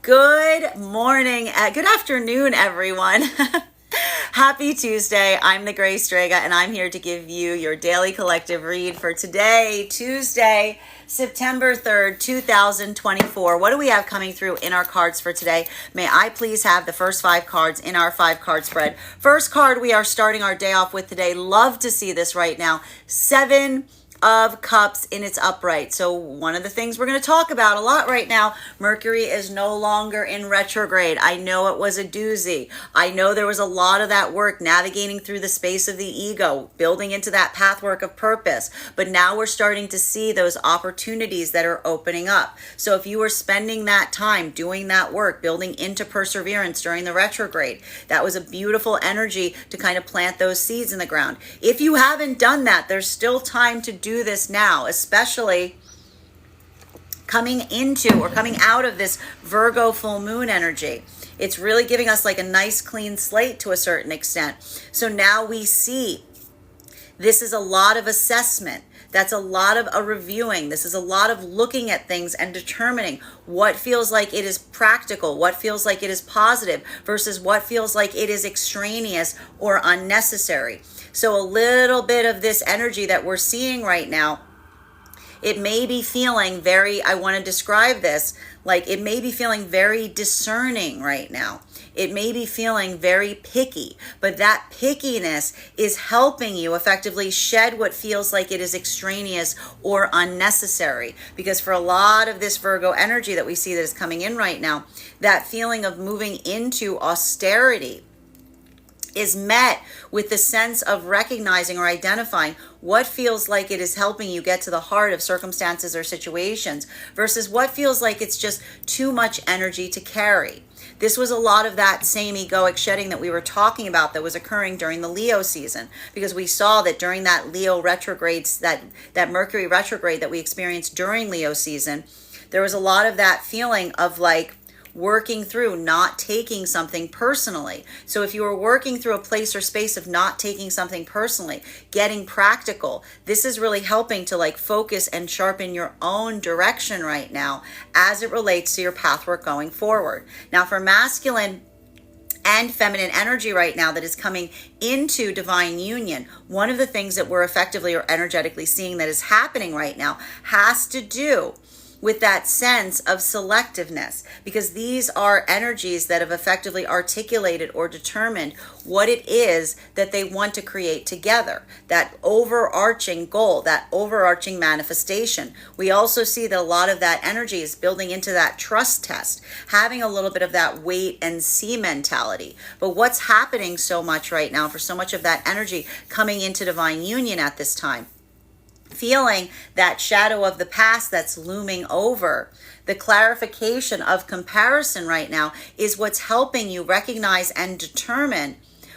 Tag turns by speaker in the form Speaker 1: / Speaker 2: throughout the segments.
Speaker 1: Good morning, good afternoon, everyone. Happy Tuesday. I'm the Gray Strega, and I'm here to give you your daily collective read for today, Tuesday, September 3rd, 2024. What do we have coming through in our cards for today? May I please have the first 5 cards in our 5-card spread. First card we are starting our day off with today. Love to see this right now. 7 of Cups in its upright. So one of the things we're going to talk about a lot right now, Mercury is no longer in retrograde. I know it was a doozy. I know there was a lot of that work navigating through the space of the ego, building into that pathwork of purpose. But now we're starting to see those opportunities that are opening up. So if you were spending that time doing that work, building into perseverance during the retrograde, that was a beautiful energy to kind of plant those seeds in the ground. If you haven't done that, there's still time to do this now, especially coming into or coming out of this Virgo full moon energy. It's really giving us like a nice clean slate to a certain extent. So now we see this is a lot of assessment. That's a lot of a reviewing. This is a lot of looking at things and determining what feels like it is practical, what feels like it is positive versus what feels like it is extraneous or unnecessary. So a little bit of this energy that we're seeing right now, it may be feeling very, I want to describe this, like it may be feeling very discerning right now. It may be feeling very picky, but that pickiness is helping you effectively shed what feels like it is extraneous or unnecessary. Because for a lot of this Virgo energy that we see that is coming in right now, that feeling of moving into austerity is met with the sense of recognizing or identifying what feels like it is helping you get to the heart of circumstances or situations versus what feels like it's just too much energy to carry. This was a lot of that same egoic shedding that we were talking about that was occurring during the Leo season, because we saw that during that Leo retrogrades, that Mercury retrograde that we experienced during Leo season, there was a lot of that feeling of like working through not taking something personally. So if you were working through a place or space of not taking something personally, getting practical, this is really helping to like focus and sharpen your own direction right now as it relates to your pathwork going forward. Now for masculine and feminine energy right now that is coming into divine union, one of the things that we're effectively or energetically seeing that is happening right now has to do with that sense of selectiveness, because these are energies that have effectively articulated or determined what it is that they want to create together, that overarching goal, that overarching manifestation. We also see that a lot of that energy is building into that trust test, having a little bit of that wait and see mentality. But what's happening so much right now for so much of that energy coming into divine union at this time? Feeling that shadow of the past that's looming over. The clarification of comparison right now is what's helping you recognize and determine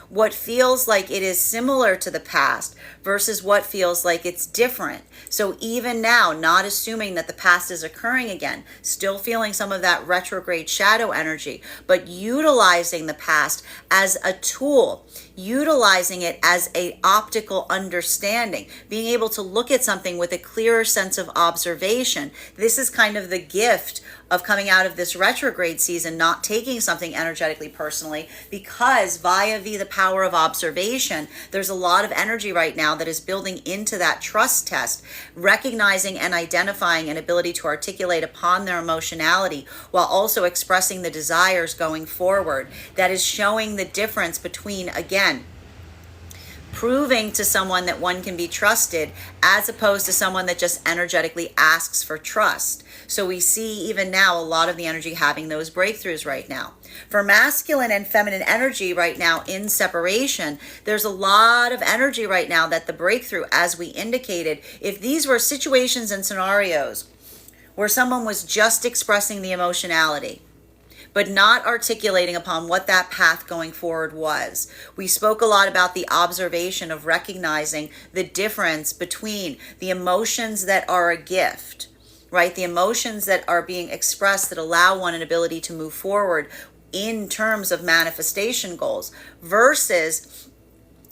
Speaker 1: what feels like it is similar to the past versus what feels like it's different. So even now, not assuming that the past is occurring again, still feeling some of that retrograde shadow energy, but utilizing the past as a tool, utilizing it as a optical understanding, being able to look at something with a clearer sense of observation. This is kind of the gift of coming out of this retrograde season, not taking something energetically personally, because via the power of observation, there's a lot of energy right now that is building into that trust test, recognizing and identifying an ability to articulate upon their emotionality while also expressing the desires going forward. That is showing the difference between, again, proving to someone that one can be trusted as opposed to someone that just energetically asks for trust. So we see even now a lot of the energy having those breakthroughs right now. For masculine and feminine energy right now in separation, there's a lot of energy right now that the breakthrough, as we indicated, if these were situations and scenarios where someone was just expressing the emotionality, but not articulating upon what that path going forward was. We spoke a lot about the observation of recognizing the difference between the emotions that are a gift, right? The emotions that are being expressed that allow one an ability to move forward in terms of manifestation goals versus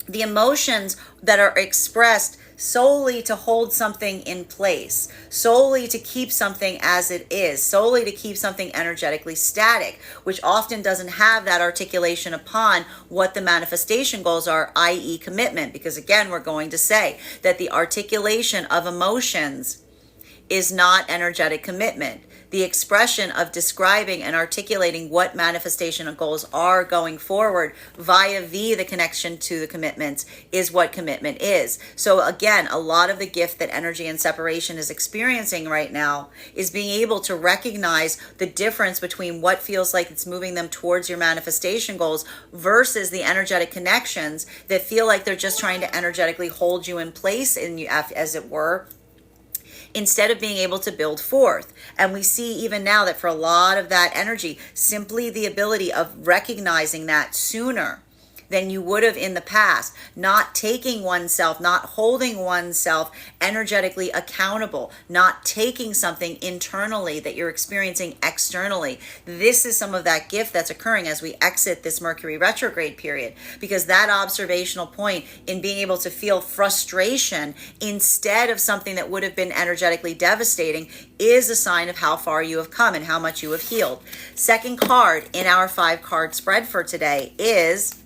Speaker 1: the emotions that are expressed solely to hold something in place, solely to keep something as it is, solely to keep something energetically static, which often doesn't have that articulation upon what the manifestation goals are, i.e. commitment. Because again, we're going to say that the articulation of emotions is not energetic commitment. The expression of describing and articulating what manifestation goals are going forward via the connection to the commitments is what commitment is. So again, a lot of the gift that energy and separation is experiencing right now is being able to recognize the difference between what feels like it's moving them towards your manifestation goals versus the energetic connections that feel like they're just trying to energetically hold you in place, in you, as it were, instead of being able to build forth. And we see even now that for a lot of that energy, simply the ability of recognizing that sooner than you would have in the past, not taking oneself, not holding oneself energetically accountable, not taking something internally that you're experiencing externally. This is some of that gift that's occurring as we exit this Mercury retrograde period, because that observational point in being able to feel frustration instead of something that would have been energetically devastating is a sign of how far you have come and how much you have healed. Second card in our 5-card spread for today is,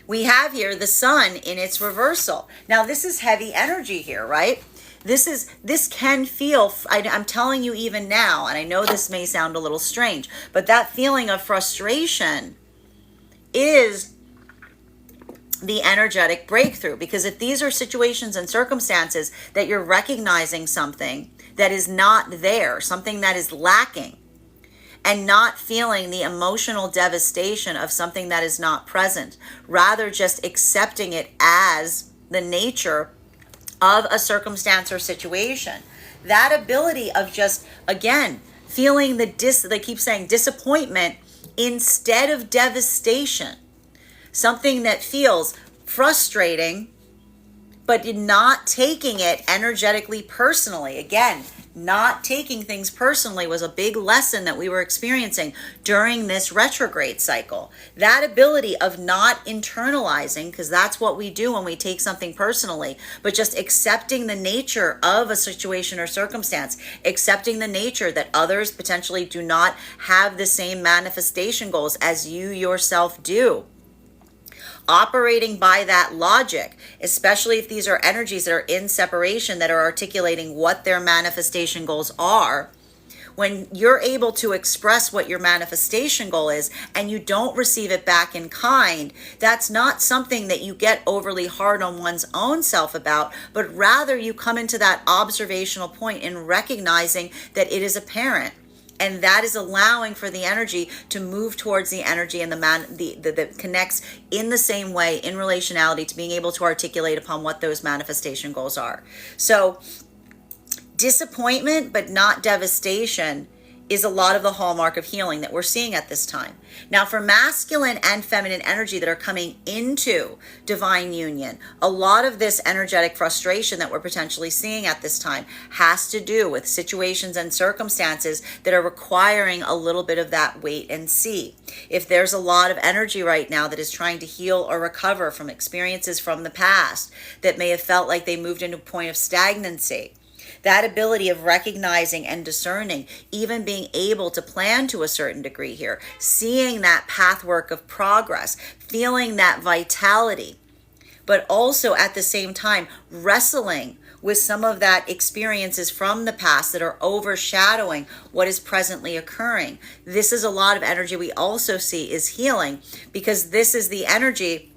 Speaker 1: we have here the sun in its reversal. Now this is heavy energy here, right? This can feel, I'm telling you even now, and I know this may sound a little strange, but that feeling of frustration is the energetic breakthrough. Because if these are situations and circumstances that you're recognizing something that is not there, something that is lacking, and not feeling the emotional devastation of something that is not present, rather just accepting it as the nature of a circumstance or situation. That ability of just, again, feeling they keep saying disappointment instead of devastation. Something that feels frustrating, but not taking it energetically personally. Again, not taking things personally was a big lesson that we were experiencing during this retrograde cycle. That ability of not internalizing, because that's what we do when we take something personally, but just accepting the nature of a situation or circumstance, accepting the nature that others potentially do not have the same manifestation goals as you yourself do. Operating by that logic, especially if these are energies that are in separation, that are articulating what their manifestation goals are. When you're able to express what your manifestation goal is and you don't receive it back in kind, that's not something that you get overly hard on one's own self about, but rather you come into that observational point in recognizing that it is apparent. And that is allowing for the energy to move towards the energy and that connects in the same way in relationality to being able to articulate upon what those manifestation goals are. So disappointment, but not devastation, is a lot of the hallmark of healing that we're seeing at this time. Now, for masculine and feminine energy that are coming into divine union, a lot of this energetic frustration that we're potentially seeing at this time has to do with situations and circumstances that are requiring a little bit of that wait and see. If there's a lot of energy right now that is trying to heal or recover from experiences from the past that may have felt like they moved into a point of stagnancy, that ability of recognizing and discerning, even being able to plan to a certain degree here, seeing that pathwork of progress, feeling that vitality, but also at the same time wrestling with some of that experiences from the past that are overshadowing what is presently occurring. This is a lot of energy we also see is healing, because this is the energy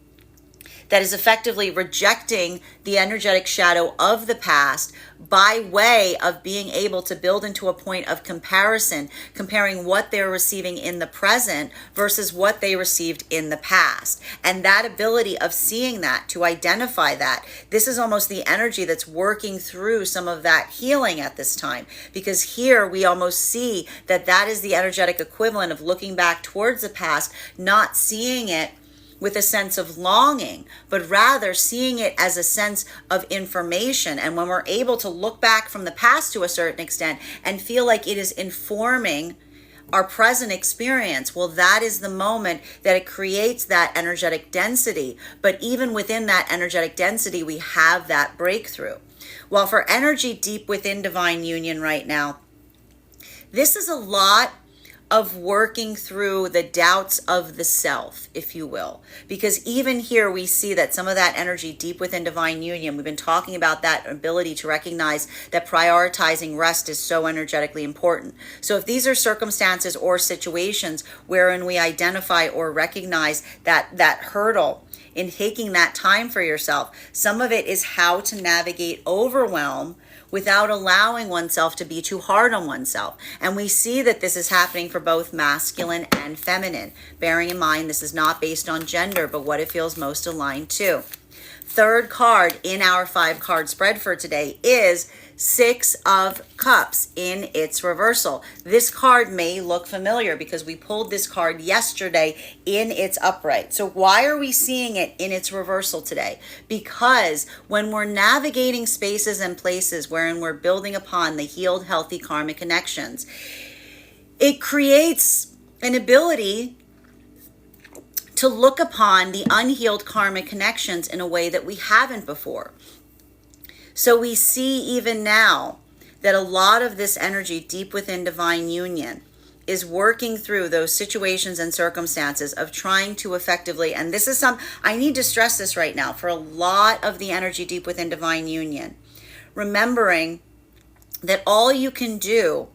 Speaker 1: that is effectively rejecting the energetic shadow of the past by way of being able to build into a point of comparison, comparing what they're receiving in the present versus what they received in the past. And that ability of seeing that, to identify that, this is almost the energy that's working through some of that healing at this time. Because here we almost see that that is the energetic equivalent of looking back towards the past, not seeing it with a sense of longing, but rather seeing it as a sense of information. And when we're able to look back from the past to a certain extent and feel like it is informing our present experience, well, that is the moment that it creates that energetic density. But even within that energetic density, we have that breakthrough. Well, for energy deep within divine union right now, this is a lot of working through the doubts of the self, if you will. Because even here we see that some of that energy deep within divine union, we've been talking about that ability to recognize that prioritizing rest is so energetically important. So if these are circumstances or situations wherein we identify or recognize that hurdle in taking that time for yourself, some of it is how to navigate overwhelm without allowing oneself to be too hard on oneself. And we see that this is happening for both masculine and feminine. Bearing in mind, this is not based on gender, but what it feels most aligned to. Third card in our 5-card spread for today is 6 of Cups in its reversal. This card may look familiar because we pulled this card yesterday in its upright. So why are we seeing it in its reversal today? Because when we're navigating spaces and places wherein we're building upon the healed, healthy karmic connections, it creates an ability to look upon the unhealed karmic connections in a way that we haven't before. So we see even now that a lot of this energy deep within divine union is working through those situations and circumstances of trying to effectively, and this is I need to stress this right now for a lot of the energy deep within divine union, remembering that all you can do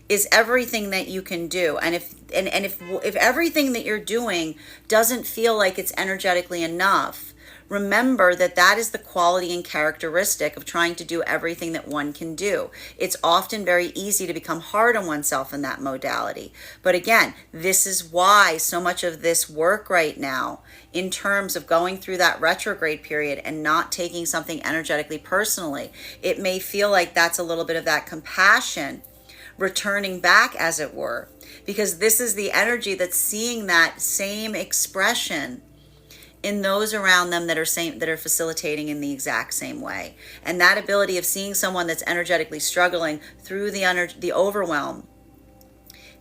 Speaker 1: is everything that you can do. And if everything that you're doing doesn't feel like it's energetically enough, remember that is the quality and characteristic of trying to do everything that one can do. It's often very easy to become hard on oneself in that modality. But again, this is why so much of this work right now, in terms of going through that retrograde period and not taking something energetically personally, it may feel like that's a little bit of that compassion returning back, as it were, because this is the energy that's seeing that same expression in those around them that are facilitating in the exact same way. And that ability of seeing someone that's energetically struggling through the overwhelm,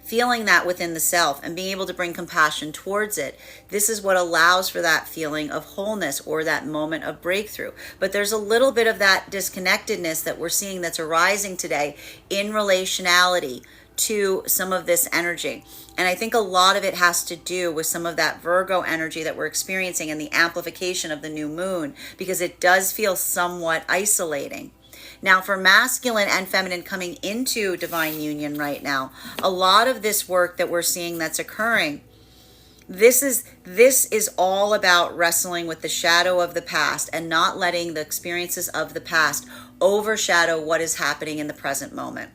Speaker 1: feeling that within the self and being able to bring compassion towards it, this is what allows for that feeling of wholeness or that moment of breakthrough. But there's a little bit of that disconnectedness that we're seeing that's arising today in relationality to some of this energy. And I think a lot of it has to do with some of that Virgo energy that we're experiencing and the amplification of the new moon, because it does feel somewhat isolating. Now, for masculine and feminine coming into divine union right now, a lot of this work that we're seeing that's occurring, this is all about wrestling with the shadow of the past and not letting the experiences of the past overshadow what is happening in the present moment.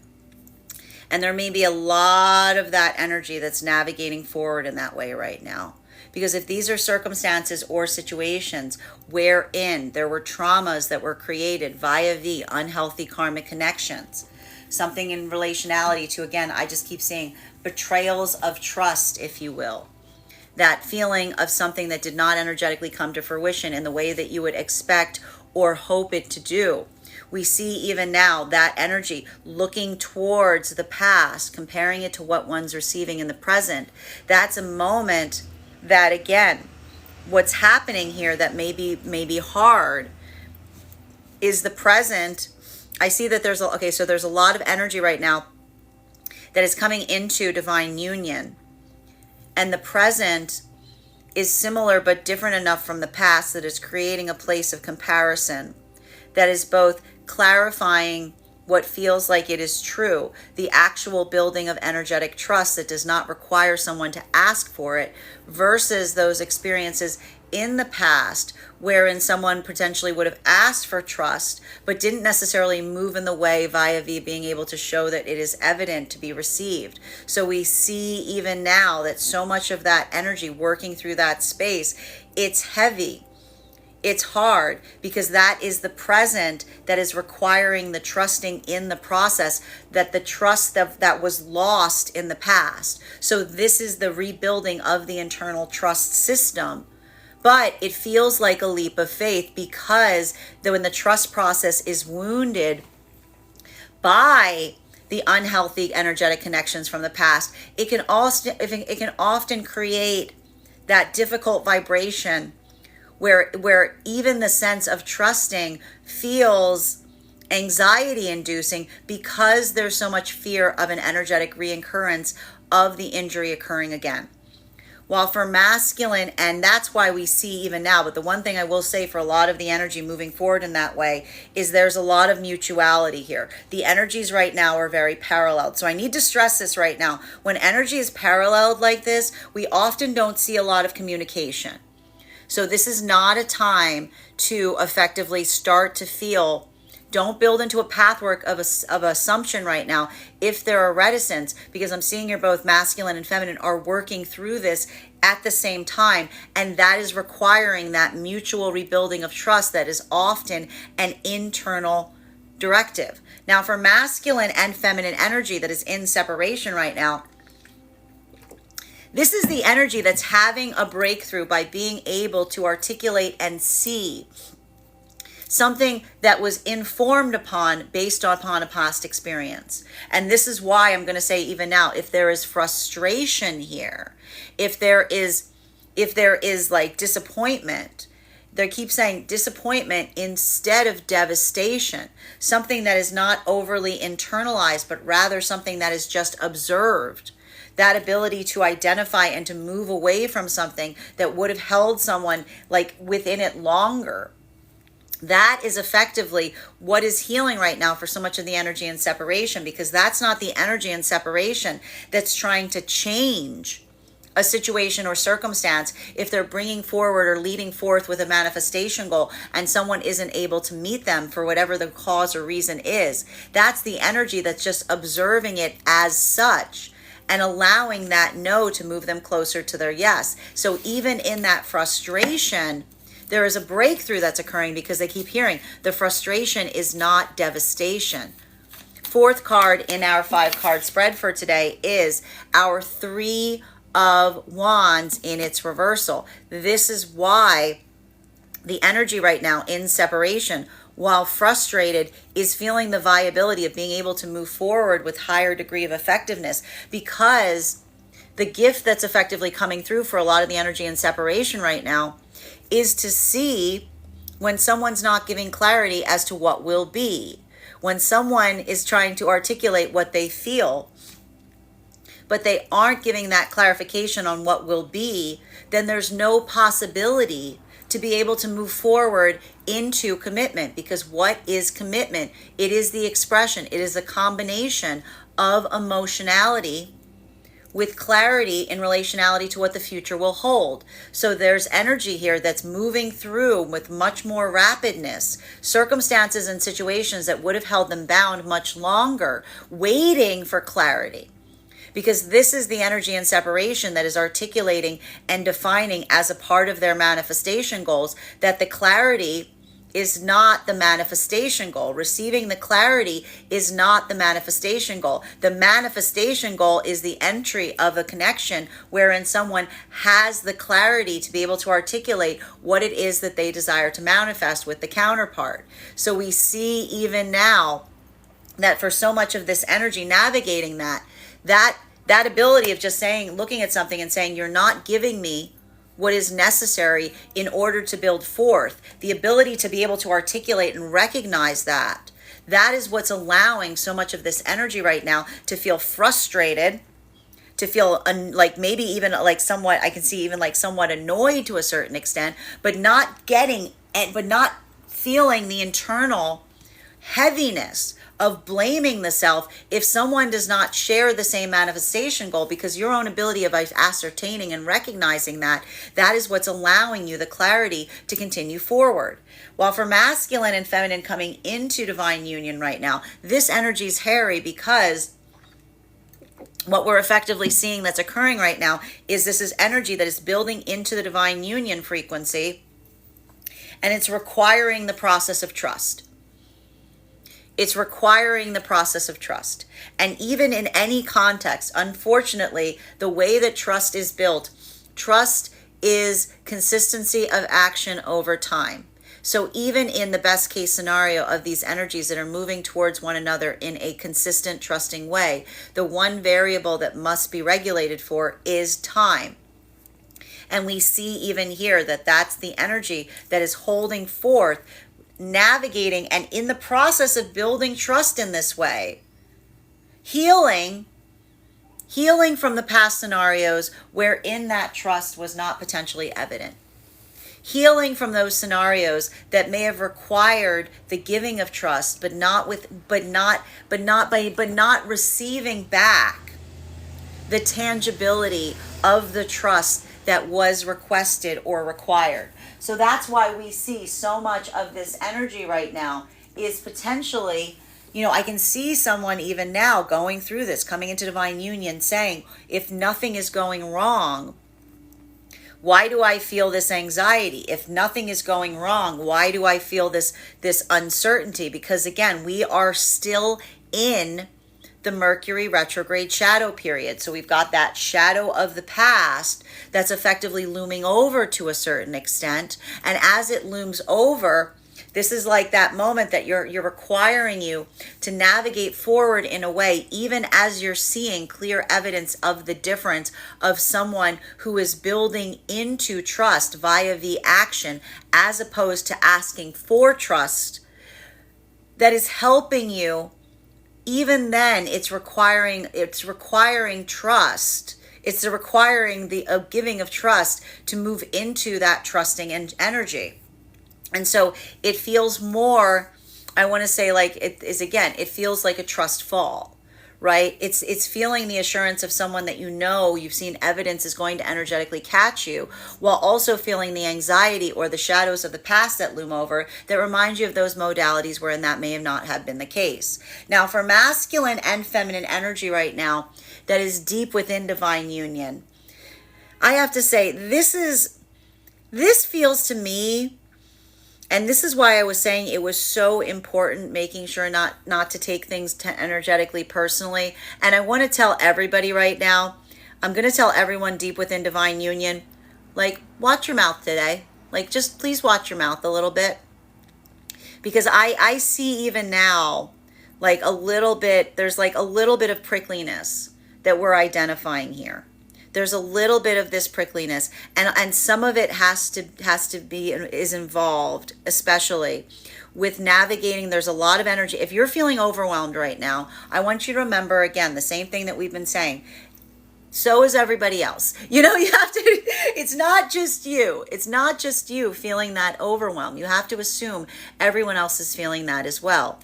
Speaker 1: And there may be a lot of that energy that's navigating forward in that way right now. Because if these are circumstances or situations wherein there were traumas that were created via the unhealthy karmic connections, something in relationality to, again, I just keep saying betrayals of trust, if you will, that feeling of something that did not energetically come to fruition in the way that you would expect or hope it to do. We see even now that energy looking towards the past, comparing it to what one's receiving in the present. That's a moment that, again, what's happening here that may be hard is the present. I see that there's a lot of energy right now that is coming into divine union, and the present is similar but different enough from the past that it's creating a place of comparison that is both clarifying what feels like it is true, the actual building of energetic trust that does not require someone to ask for it, versus those experiences in the past wherein someone potentially would have asked for trust but didn't necessarily move in the way via being able to show that it is evident to be received. So we see even now that so much of that energy working through that space, it's heavy. It's hard because that is the present that is requiring the trusting in the process, that the trust that was lost in the past. So this is the rebuilding of the internal trust system. But it feels like a leap of faith because when the trust process is wounded by the unhealthy energetic connections from the past. It can often create that difficult vibration where even the sense of trusting feels anxiety inducing because there's so much fear of an energetic reoccurrence of the injury occurring again. While for masculine, and that's why we see even now, but the one thing I will say for a lot of the energy moving forward in that way is there's a lot of mutuality here. The energies right now are very paralleled. So I need to stress this right now. When energy is paralleled like this, we often don't see a lot of communication. So this is not a time to effectively start to feel. Don't build into a pathwork of assumption right now if there are reticence, because I'm seeing you're both masculine and feminine are working through this at the same time, and that is requiring that mutual rebuilding of trust that is often an internal directive. Now, for masculine and feminine energy that is in separation right now, this is the energy that's having a breakthrough by being able to articulate and see something that was informed upon based upon a past experience. And this is why I'm going to say even now, if there is frustration here, if there is like disappointment, they keep saying disappointment instead of devastation, something that is not overly internalized, but rather something that is just observed. That ability to identify and to move away from something that would have held someone like within it longer. That is effectively what is healing right now for so much of the energy in separation, because that's not the energy in separation that's trying to change a situation or circumstance if they're bringing forward or leading forth with a manifestation goal and someone isn't able to meet them for whatever the cause or reason is. That's the energy that's just observing it as such and allowing that no to move them closer to their yes. So even in that frustration, there is a breakthrough that's occurring because they keep hearing the frustration is not devastation. Fourth card in our 5-card spread for today is our 3 of Wands in its reversal. This is why the energy right now in separation, while frustrated, is feeling the viability of being able to move forward with higher degree of effectiveness, because the gift that's effectively coming through for a lot of the energy in separation right now is to see when someone's not giving clarity as to what will be, when someone is trying to articulate what they feel, but they aren't giving that clarification on what will be, then there's no possibility to be able to move forward into commitment. Because what is commitment? It is the expression, it is a combination of emotionality with clarity in relationality to what the future will hold. So there's energy here that's moving through with much more rapidness, circumstances and situations that would have held them bound much longer, waiting for clarity. Because this is the energy in separation that is articulating and defining as a part of their manifestation goals that the clarity is not the manifestation goal. Receiving the clarity is not the manifestation goal. The manifestation goal is the entry of a connection wherein someone has the clarity to be able to articulate what it is that they desire to manifest with the counterpart. So we see even now that for so much of this energy navigating that ability of just saying, looking at something and saying, you're not giving me what is necessary in order to build forth, the ability to be able to articulate and recognize that is what's allowing so much of this energy right now to feel frustrated, to feel like maybe even like somewhat, I can see even like somewhat annoyed to a certain extent, but not feeling the internal heaviness of blaming the self if someone does not share the same manifestation goal, because your own ability of ascertaining and recognizing that is what's allowing you the clarity to continue forward. While for masculine and feminine coming into divine union right now, this energy is hairy, because what we're effectively seeing that's occurring right now is this is energy that is building into the divine union frequency, and it's requiring the process of trust. It's requiring the process of trust. And even in any context, unfortunately, the way that trust is built, trust is consistency of action over time. So even in the best case scenario of these energies that are moving towards one another in a consistent, trusting way, the one variable that must be regulated for is time. And we see even here that that's the energy that is holding forth, navigating, and in the process of building trust in this way, healing from the past scenarios wherein that trust was not potentially evident. Healing from those scenarios that may have required the giving of trust, but not receiving back the tangibility of the trust that was requested or required. So that's why we see so much of this energy right now is potentially, I can see someone even now going through this, coming into divine union, saying, if nothing is going wrong, why do I feel this anxiety? If nothing is going wrong, why do I feel this uncertainty? Because again, we are still in the Mercury retrograde shadow period. So we've got that shadow of the past that's effectively looming over to a certain extent. And as it looms over, this is like that moment that you're requiring you to navigate forward in a way, even as you're seeing clear evidence of the difference of someone who is building into trust via the action, as opposed to asking for trust that is helping you. Even then, it's requiring trust. It's requiring the giving of trust to move into that trusting and energy. And so it feels more, I want to say, like it feels like a trust fall, right? It's feeling the assurance of someone that you've seen evidence is going to energetically catch you, while also feeling the anxiety or the shadows of the past that loom over that remind you of those modalities wherein that may have not have been the case. Now, for masculine and feminine energy right now that is deep within divine union, I have to say this feels to me. And this is why I was saying it was so important making sure not to take things energetically personally. And I want to tell everybody right now, I'm going to tell everyone deep within divine union, like, watch your mouth today. Like, just please watch your mouth a little bit. Because I see even now, like there's like a little bit of prickliness that we're identifying here. There's a little bit of this prickliness, and some of it has to be is involved, especially with navigating. There's a lot of energy. If you're feeling overwhelmed right now, I want you to remember again the same thing that we've been saying. So is everybody else. You have to, it's not just you. It's not just you feeling that overwhelm. You have to assume everyone else is feeling that as well.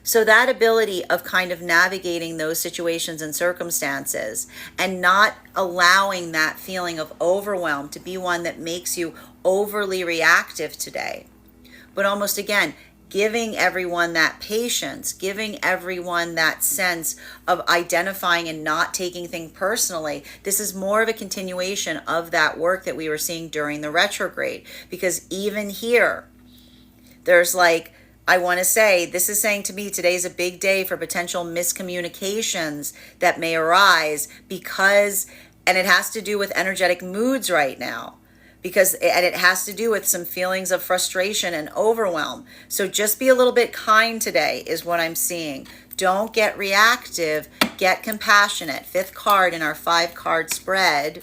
Speaker 1: So that ability of kind of navigating those situations and circumstances and not allowing that feeling of overwhelm to be one that makes you overly reactive today, but almost again, giving everyone that patience, giving everyone that sense of identifying and not taking things personally. This is more of a continuation of that work that we were seeing during the retrograde, because even here, there's like, I want to say, this is saying to me, today's a big day for potential miscommunications that may arise and it has to do with energetic moods right now, and it has to do with some feelings of frustration and overwhelm. So just be a little bit kind today is what I'm seeing. Don't get reactive, get compassionate. 5th card in our 5-card spread.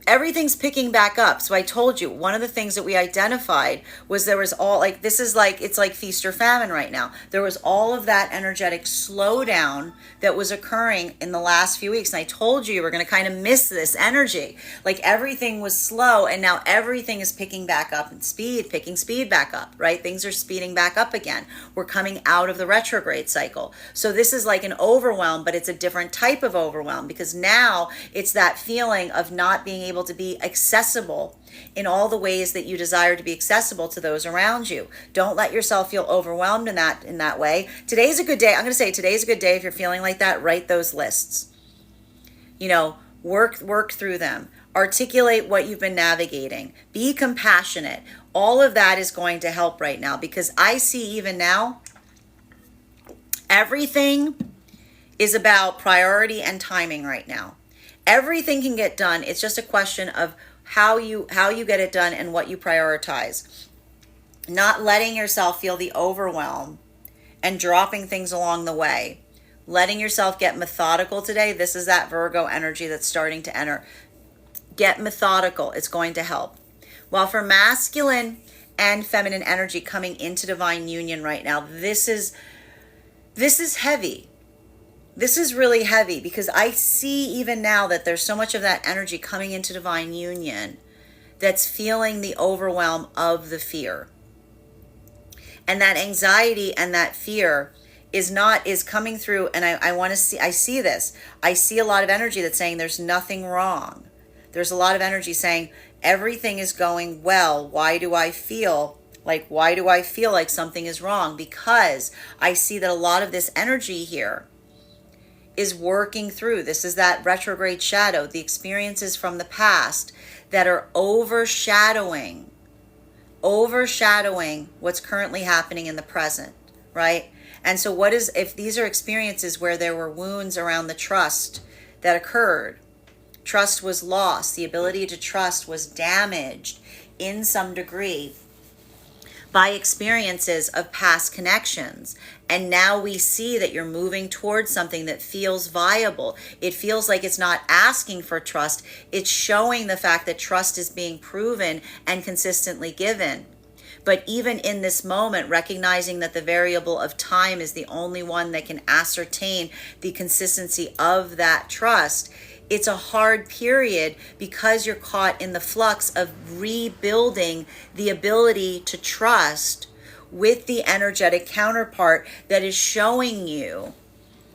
Speaker 1: Everything's picking back up. So I told you, one of the things that we identified was there was all like, it's like feast or famine right now. There was all of that energetic slowdown that was occurring in the last few weeks. And I told you were going to kind of miss this energy. Like everything was slow and now everything is picking back up in picking speed back up, right? Things are speeding back up again. We're coming out of the retrograde cycle. So this is like an overwhelm, but it's a different type of overwhelm, because now it's that feeling of not being able to be accessible in all the ways that you desire to be accessible to those around you. Don't let yourself feel overwhelmed in that way. Today's a good day. I'm going to say today's a good day if you're feeling like that. Write those lists. Work through them. Articulate what you've been navigating. Be compassionate. All of that is going to help right now, because I see even now everything is about priority and timing right now. Everything can get done. It's just a question of how you get it done and what you prioritize. Not letting yourself feel the overwhelm and dropping things along the way. Letting yourself get methodical today. This is that Virgo energy that's starting to enter. Get methodical. It's going to help. While for masculine and feminine energy coming into divine union right now, this is heavy. This is really heavy because I see even now that there's so much of that energy coming into divine union that's feeling the overwhelm of the fear. And that anxiety and that fear is coming through. And I see this. I see a lot of energy that's saying there's nothing wrong. There's a lot of energy saying everything is going well. Why do I feel like something is wrong? Because I see that a lot of this energy here is working through. This is that retrograde shadow, the experiences from the past that are overshadowing what's currently happening in the present, right? And so if these are experiences where there were wounds around the trust that occurred, trust was lost, the ability to trust was damaged in some degree by experiences of past connections. And now we see that you're moving towards something that feels viable. It feels like it's not asking for trust. It's showing the fact that trust is being proven and consistently given. But even in this moment, recognizing that the variable of time is the only one that can ascertain the consistency of that trust, it's a hard period because you're caught in the flux of rebuilding the ability to trust with the energetic counterpart that is showing you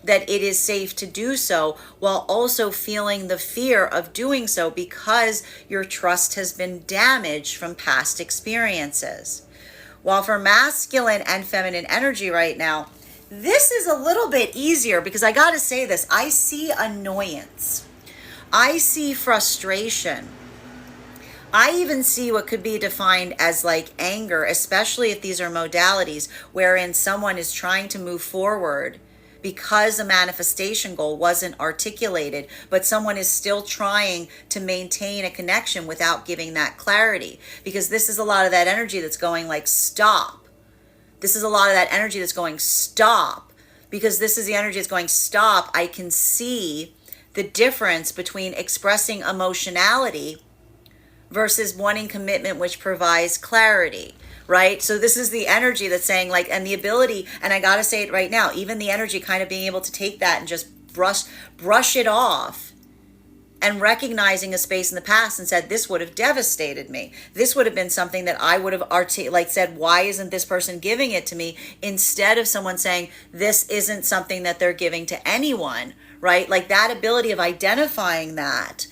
Speaker 1: that it is safe to do so, while also feeling the fear of doing so because your trust has been damaged from past experiences. While for masculine and feminine energy right now, this is a little bit easier because I gotta say this, I see annoyance. I see frustration. I even see what could be defined as like anger, especially if these are modalities wherein someone is trying to move forward because a manifestation goal wasn't articulated, but someone is still trying to maintain a connection without giving that clarity. Because this is a lot of that energy that's going like, stop. This is a lot of that energy that's going, stop. Because this is the energy that's going, stop. I can see the difference between expressing emotionality versus wanting commitment, which provides clarity, right? So this is the energy that's saying like, and the ability, and I gotta say it right now, even the energy kind of being able to take that and just brush it off and recognizing a space in the past and said, this would have devastated me. This would have been something that I would have said, why isn't this person giving it to me? Instead of someone saying, this isn't something that they're giving to anyone, right? Like that ability of identifying that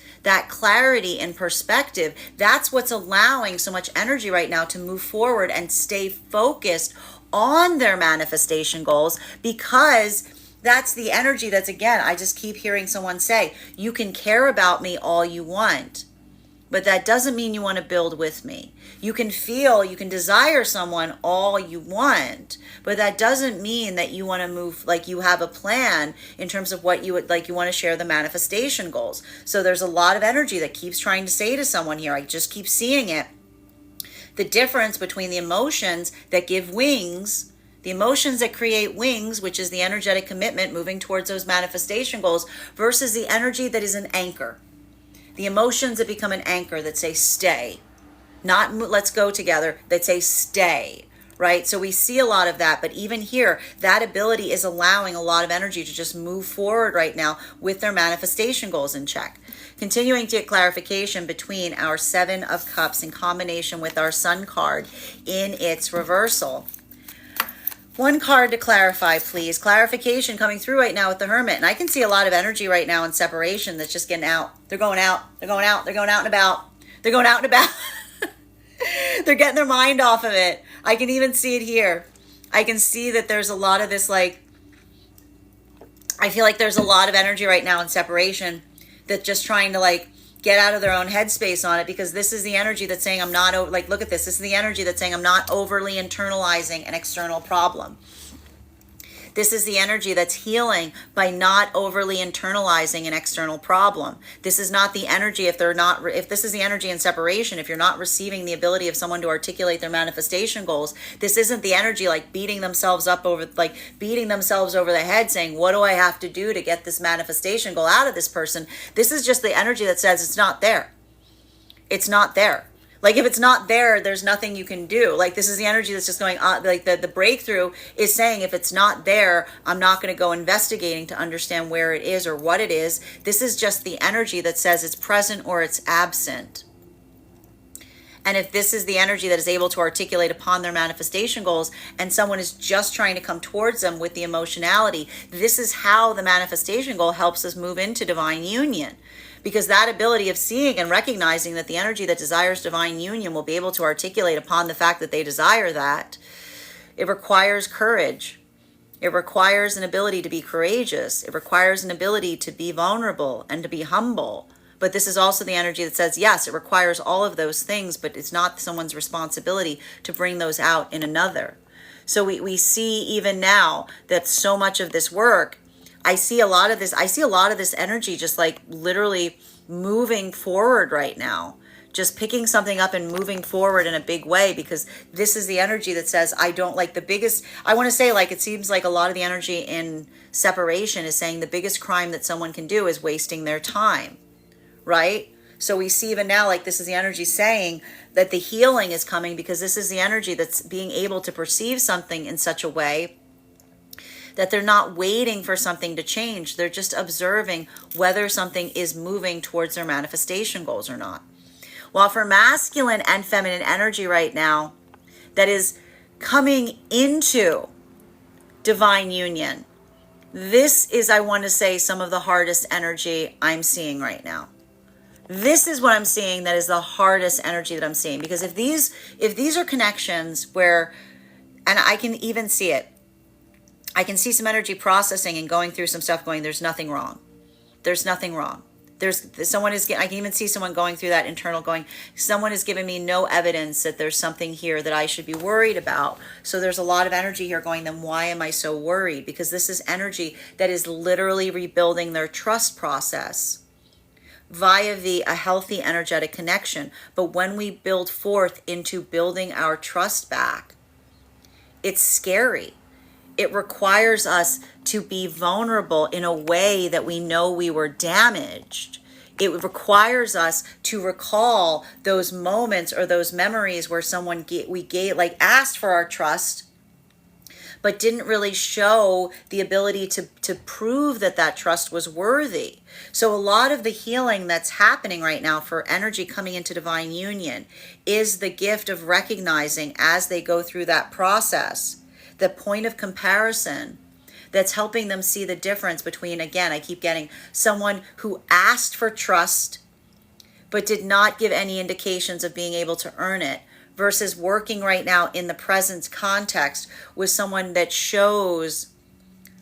Speaker 1: clarity and perspective, that's what's allowing so much energy right now to move forward and stay focused on their manifestation goals, because that's the energy that's, again, I just keep hearing someone say, you can care about me all you want, but that doesn't mean you want to build with me. You can desire someone all you want, but that doesn't mean that you want to move, like you have a plan in terms of what you would like, you want to share the manifestation goals. So there's a lot of energy that keeps trying to say to someone here, I just keep seeing it. The difference between the emotions that give wings, the emotions that create wings, which is the energetic commitment moving towards those manifestation goals, versus the energy that is an anchor. The emotions that become an anchor that say stay, not let's go together, that say stay, right? So we see a lot of that, but even here, that ability is allowing a lot of energy to just move forward right now with their manifestation goals in check. Continuing to get clarification between our Seven of Cups in combination with our Sun card in its reversal. One card to clarify, please. Clarification coming through right now with the Hermit. And I can see a lot of energy right now in separation that's just getting out. They're going out. They're going out. They're going out and about. They're going out and about. They're getting their mind off of it. I can even see it here. I can see that there's a lot of this, like, I feel like there's a lot of energy right now in separation that's just trying to, like, get out of their own headspace on it, because this is the energy that's saying I'm not, like, look at this. This is the energy that's saying I'm not overly internalizing an external problem. This is the energy that's healing by not overly internalizing an external problem. This is not the energy if this is the energy in separation, if you're not receiving the ability of someone to articulate their manifestation goals, this isn't the energy like beating themselves over the head saying, what do I have to do to get this manifestation goal out of this person? This is just the energy that says it's not there. It's not there. Like, if it's not there, there's nothing you can do. Like, this is the energy that's just going on. Like, the breakthrough is saying, if it's not there, I'm not going to go investigating to understand where it is or what it is. This is just the energy that says it's present or it's absent. And if this is the energy that is able to articulate upon their manifestation goals, and someone is just trying to come towards them with the emotionality, this is how the manifestation goal helps us move into divine union. Because that ability of seeing and recognizing that the energy that desires divine union will be able to articulate upon the fact that they desire that, it requires courage. It requires an ability to be courageous. It requires an ability to be vulnerable and to be humble. But this is also the energy that says, yes, it requires all of those things, but it's not someone's responsibility to bring those out in another. So we see even now that so much of this work, I see a lot of this energy just like literally moving forward right now, just picking something up and moving forward in a big way, because this is the energy that says, I don't like I want to say, like, it seems like a lot of the energy in separation is saying the biggest crime that someone can do is wasting their time, right? So we see even now, like, this is the energy saying that the healing is coming, because this is the energy that's being able to perceive something in such a way that they're not waiting for something to change. They're just observing whether something is moving towards their manifestation goals or not. While for masculine and feminine energy right now, that is coming into divine union, this is, I want to say, some of the hardest energy I'm seeing right now. This is what I'm seeing that is the hardest energy that I'm seeing. Because if these are connections where, and I can even see it, I can see some energy processing and going through some stuff going, there's nothing wrong. There's nothing wrong. I can even see someone going through that internal going, someone is giving me no evidence that there's something here that I should be worried about. So there's a lot of energy here going, then why am I so worried? Because this is energy that is literally rebuilding their trust process via a healthy energetic connection. But when we build forth into building our trust back, it's scary. It requires us to be vulnerable in a way that we know we were damaged. It requires us to recall those moments or those memories where asked for our trust, but didn't really show the ability to prove that trust was worthy. So a lot of the healing that's happening right now for energy coming into divine union is the gift of recognizing, as they go through that process, the point of comparison that's helping them see the difference between, again, I keep getting someone who asked for trust but did not give any indications of being able to earn it, versus working right now in the present context with someone that shows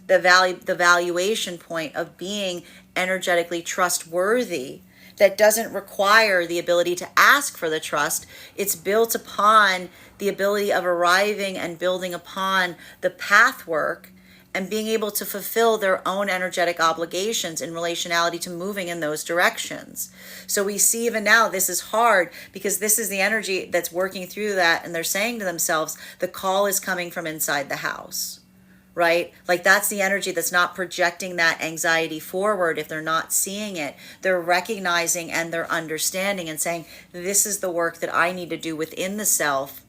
Speaker 1: the valuation point of being energetically trustworthy, that doesn't require the ability to ask for the trust. It's built upon the ability of arriving and building upon the path work and being able to fulfill their own energetic obligations in relationality to moving in those directions. So we see even now this is hard, because this is the energy that's working through that, and they're saying to themselves, the call is coming from inside the house, right? Like, that's the energy that's not projecting that anxiety forward. If they're not seeing it, they're recognizing and they're understanding and saying, this is the work that I need to do within the self,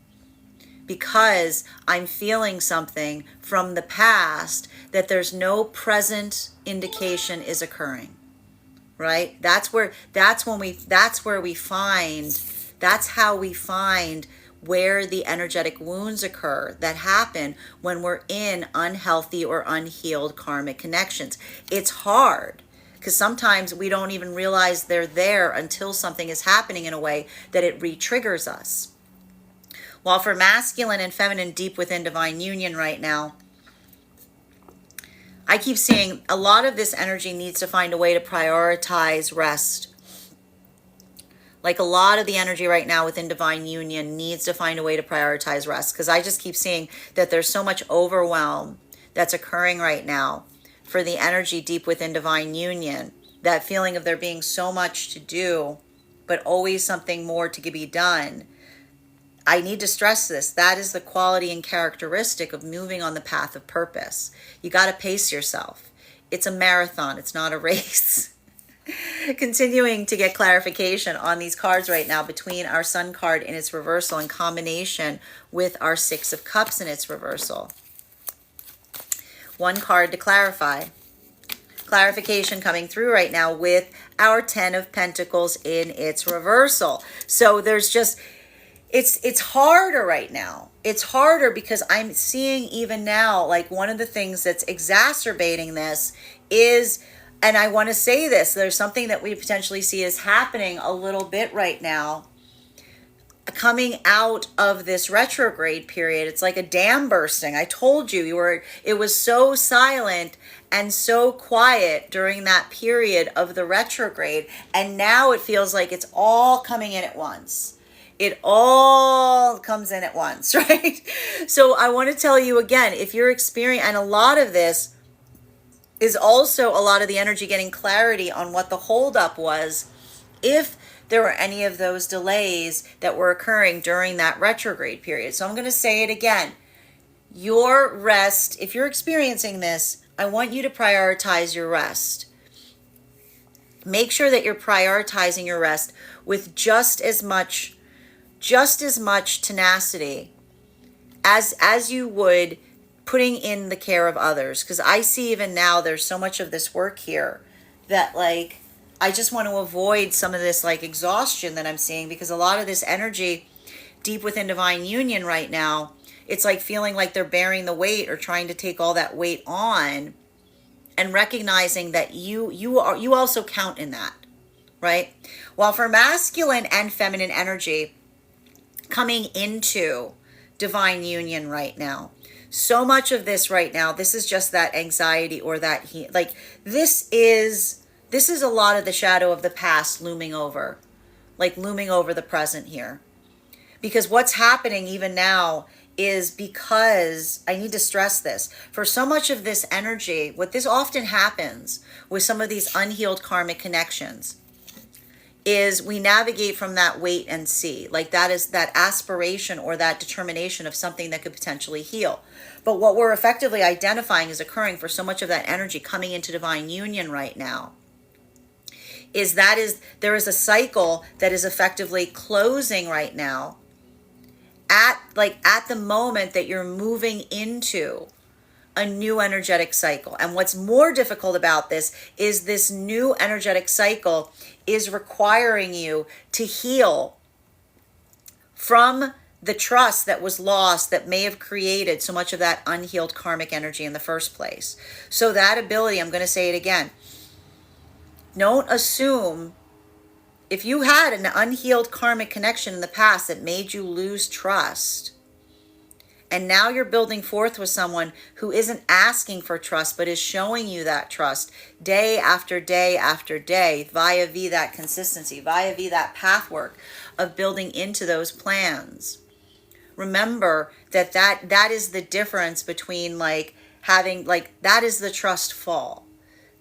Speaker 1: because I'm feeling something from the past that there's no present indication is occurring, right? That's how we find where the energetic wounds occur that happen when we're in unhealthy or unhealed karmic connections. It's hard, because sometimes we don't even realize they're there until something is happening in a way that it re-triggers us. While for masculine and feminine deep within divine union right now, I keep seeing a lot of this energy needs to find a way to prioritize rest. Like, a lot of the energy right now within divine union needs to find a way to prioritize rest, because I just keep seeing that there's so much overwhelm. that's occurring right now for the energy deep within divine union, that feeling of there being so much to do, but always something more to be done. I need to stress this. That is the quality and characteristic of moving on the path of purpose. You got to pace yourself. It's a marathon. It's not a race. Continuing to get clarification on these cards right now between our Sun card in its reversal in combination with our Six of Cups in its reversal. One card to clarify. Clarification coming through right now with our Ten of Pentacles in its reversal. So there's just, it's harder right now. It's harder because I'm seeing even now, like one of the things that's exacerbating this is, and I want to say this, there's something that we potentially see is happening a little bit right now, coming out of this retrograde period. It's like a dam bursting. I told you, it was so silent and so quiet during that period of the retrograde, and now it feels like it's all coming in at once. It all comes in at once, right? So I want to tell you again, if you're experiencing, and a lot of this is also a lot of the energy getting clarity on what the holdup was, if there were any of those delays that were occurring during that retrograde period. So I'm going to say it again. Your rest, if you're experiencing this, I want you to prioritize your rest. Make sure that you're prioritizing your rest with just as much tenacity as you would putting in the care of others. Because I see even now there's so much of this work here that like I just want to avoid some of this like exhaustion that I'm seeing, because a lot of this energy deep within divine union right now, it's like feeling like they're bearing the weight or trying to take all that weight on, and recognizing that you also count in that, right? While for masculine and feminine energy coming into divine union right now, so much of this right now, this is just that anxiety or that like this is a lot of the shadow of the past looming over the present here. Because what's happening even now is, because I need to stress this, for so much of this energy, what this often happens with some of these unhealed karmic connections is we navigate from that wait and see. Like that is that aspiration or that determination of something that could potentially heal. But what we're effectively identifying is occurring for so much of that energy coming into divine union right now there is a cycle that is effectively closing right now at the moment that you're moving into a new energetic cycle. And what's more difficult about this is this new energetic cycle is requiring you to heal from the trust that was lost, that may have created so much of that unhealed karmic energy in the first place. So that ability, I'm going to say it again, don't assume, if you had an unhealed karmic connection in the past that made you lose trust, and now you're building forth with someone who isn't asking for trust, but is showing you that trust day after day after day, via that consistency, via that path work of building into those plans. Remember that is the difference between having, that is the trust fall.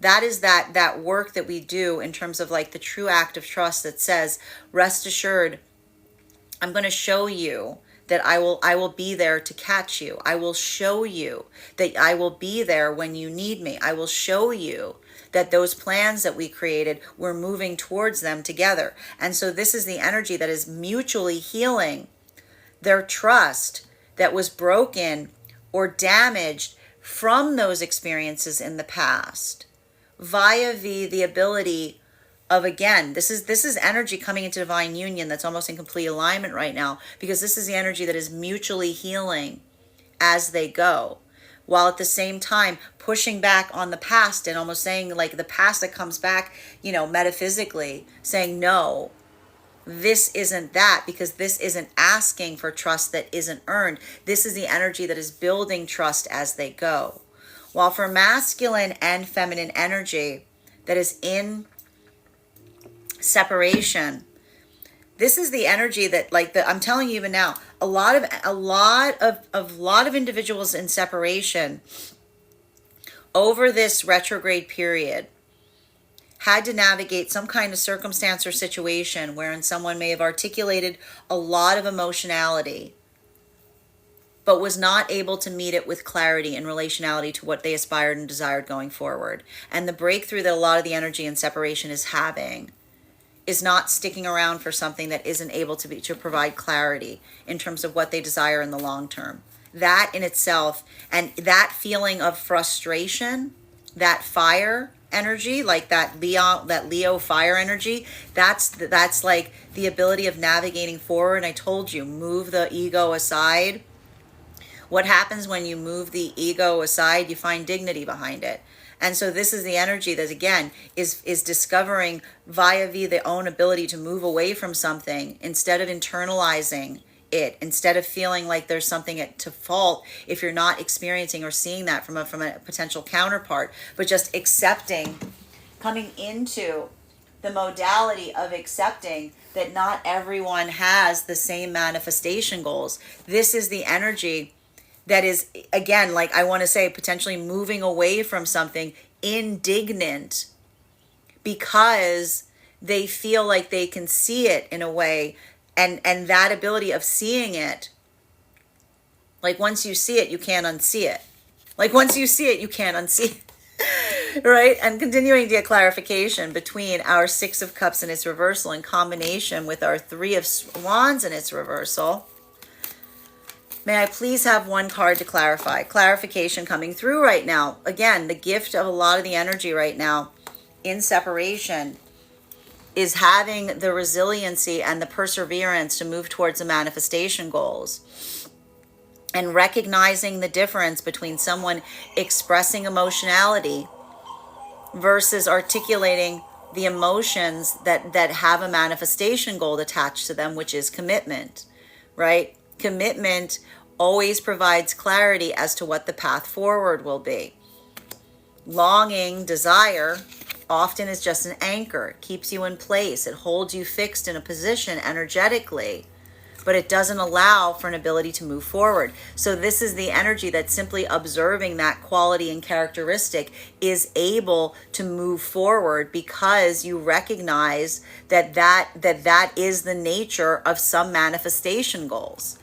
Speaker 1: That is that work that we do in terms of the true act of trust that says, rest assured, I'm going to show you that I will be there to catch you. I will show you that I will be there when you need me. I will show you that those plans that we created, we're moving towards them together. And so this is the energy that is mutually healing their trust that was broken or damaged from those experiences in the past, via the ability of, again, this is energy coming into divine union that's almost in complete alignment right now, because this is the energy that is mutually healing as they go, while at the same time pushing back on the past and almost saying, the past that comes back, metaphysically saying, no, this isn't that, because this isn't asking for trust that isn't earned. This is the energy that is building trust as they go. While for masculine and feminine energy that is in separation, this is the energy that, I'm telling you even now, a lot of individuals in separation over this retrograde period, had to navigate some kind of circumstance or situation wherein someone may have articulated a lot of emotionality, but was not able to meet it with clarity in relationality to what they aspired and desired going forward. And the breakthrough that a lot of the energy in separation is having is not sticking around for something that isn't able to provide clarity in terms of what they desire in the long term. That in itself, and that feeling of frustration, that fire energy, like that Leo fire energy, that's like the ability of navigating forward. And I told you, move the ego aside. What happens when you move the ego aside? You find dignity behind it. And so this is the energy that, again, is discovering via the own ability to move away from something instead of internalizing it, instead of feeling like there's something to fault if you're not experiencing or seeing that from a potential counterpart, but just accepting, coming into the modality of accepting that not everyone has the same manifestation goals. This is the energy that is, again, like I want to say, potentially moving away from something indignant because they feel like they can see it in a way, and that ability of seeing it, like once you see it, you can't unsee it. Like once you see it, you can't unsee it. Right? And continuing to get clarification between our Six of Cups in its reversal in combination with our Three of Wands in its reversal. May I please have one card to clarify? Clarification coming through right now. Again, the gift of a lot of the energy right now in separation is having the resiliency and the perseverance to move towards the manifestation goals. And recognizing the difference between someone expressing emotionality versus articulating the emotions that have a manifestation goal attached to them, which is commitment, right? Commitment always provides clarity as to what the path forward will be. Longing, desire, often is just an anchor. It keeps you in place. It holds you fixed in a position energetically, but it doesn't allow for an ability to move forward. So this is the energy that simply observing that quality and characteristic is able to move forward because you recognize that is the nature of some manifestation goals.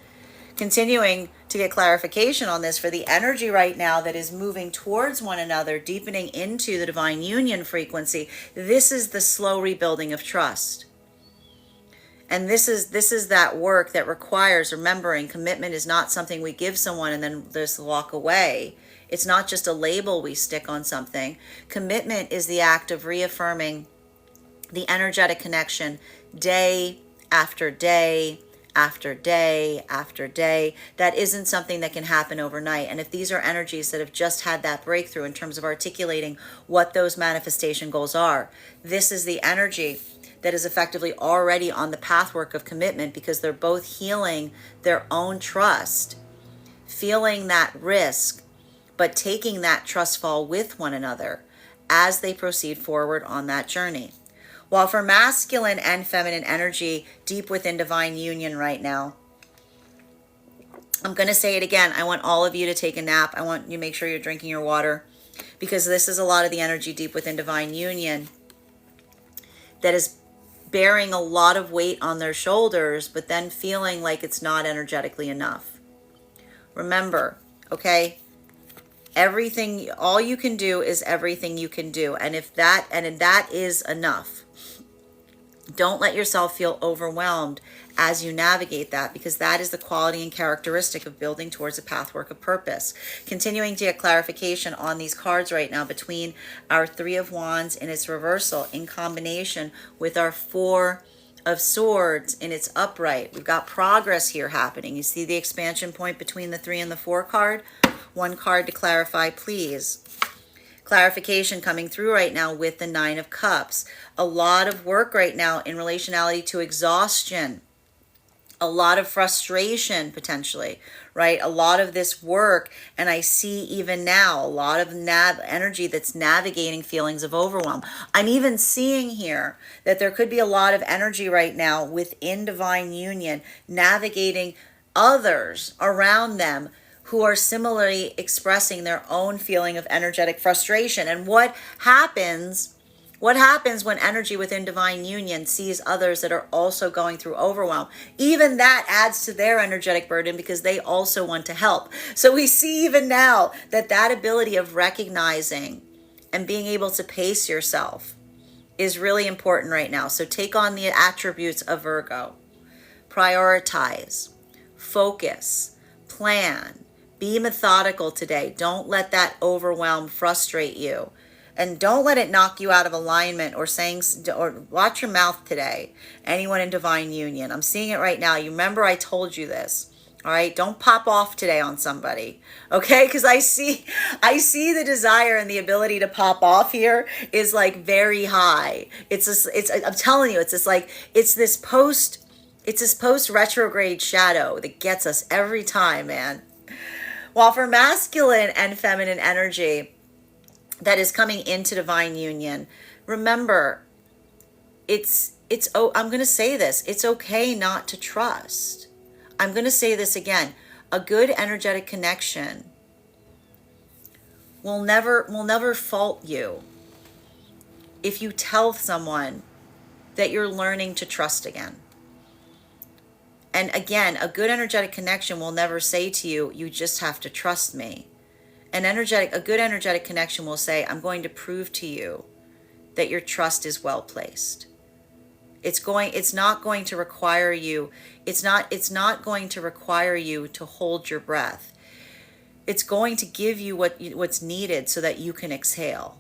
Speaker 1: Continuing to get clarification on this for the energy right now that is moving towards one another, deepening into the divine union frequency. This is the slow rebuilding of trust. And this is that work that requires remembering commitment is not something we give someone and then just walk away. It's not just a label we stick on something. Commitment is the act of reaffirming the energetic connection day after day after day after day. That isn't something that can happen overnight. And if these are energies that have just had that breakthrough in terms of articulating what those manifestation goals are, this is the energy that is effectively already on the pathwork of commitment because they're both healing their own trust, feeling that risk, but taking that trust fall with one another as they proceed forward on that journey. While for masculine and feminine energy deep within divine union right now, I'm going to say it again. I want all of you to take a nap. I want you to make sure you're drinking your water because this is a lot of the energy deep within divine union that is bearing a lot of weight on their shoulders, but then feeling like it's not energetically enough. Remember, okay? Everything, all you can do is everything you can do. And if that is enough. Don't let yourself feel overwhelmed as you navigate that, because that is the quality and characteristic of building towards a pathwork of purpose. Continuing to get clarification on these cards right now between our Three of Wands in its reversal in combination with our Four of Swords in its upright. We've got progress here happening. You see the expansion point between the 3 and the 4 card? One card to clarify, please. Clarification coming through right now with the 9 of Cups. A lot of work right now in relationality to exhaustion. A lot of frustration potentially, right? A lot of this work, and I see even now a lot of energy that's navigating feelings of overwhelm. I'm even seeing here that there could be a lot of energy right now within divine union navigating others around them who are similarly expressing their own feeling of energetic frustration. And what happens when energy within divine union sees others that are also going through overwhelm? Even that adds to their energetic burden because they also want to help. So we see even now that ability of recognizing and being able to pace yourself is really important right now. So take on the attributes of Virgo. Prioritize, focus, plan, be methodical today. Don't let that overwhelm frustrate you. And don't let it knock you out of alignment or watch your mouth today. Anyone in divine union. I'm seeing it right now. You remember I told you this. All right. Don't pop off today on somebody. Okay. Because I see the desire and the ability to pop off here is like very high. I'm telling you, it's this post retrograde shadow that gets us every time, man. While for masculine and feminine energy that is coming into divine union, remember, I'm going to say this. It's okay not to trust. I'm going to say this again. A good energetic connection will never fault you if you tell someone that you're learning to trust again. And again, a good energetic connection will never say to you, you just have to trust me. A good energetic connection will say, I'm going to prove to you that your trust is well placed. It's not going to require you to hold your breath. It's going to give you what's needed so that you can exhale.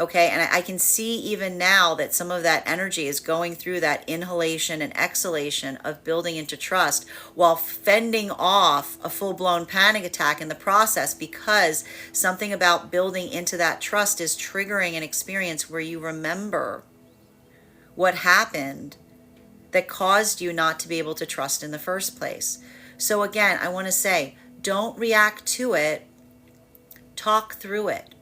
Speaker 1: Okay, and I can see even now that some of that energy is going through that inhalation and exhalation of building into trust while fending off a full-blown panic attack in the process, because something about building into that trust is triggering an experience where you remember what happened that caused you not to be able to trust in the first place. So again, I want to say, don't react to it, talk through it.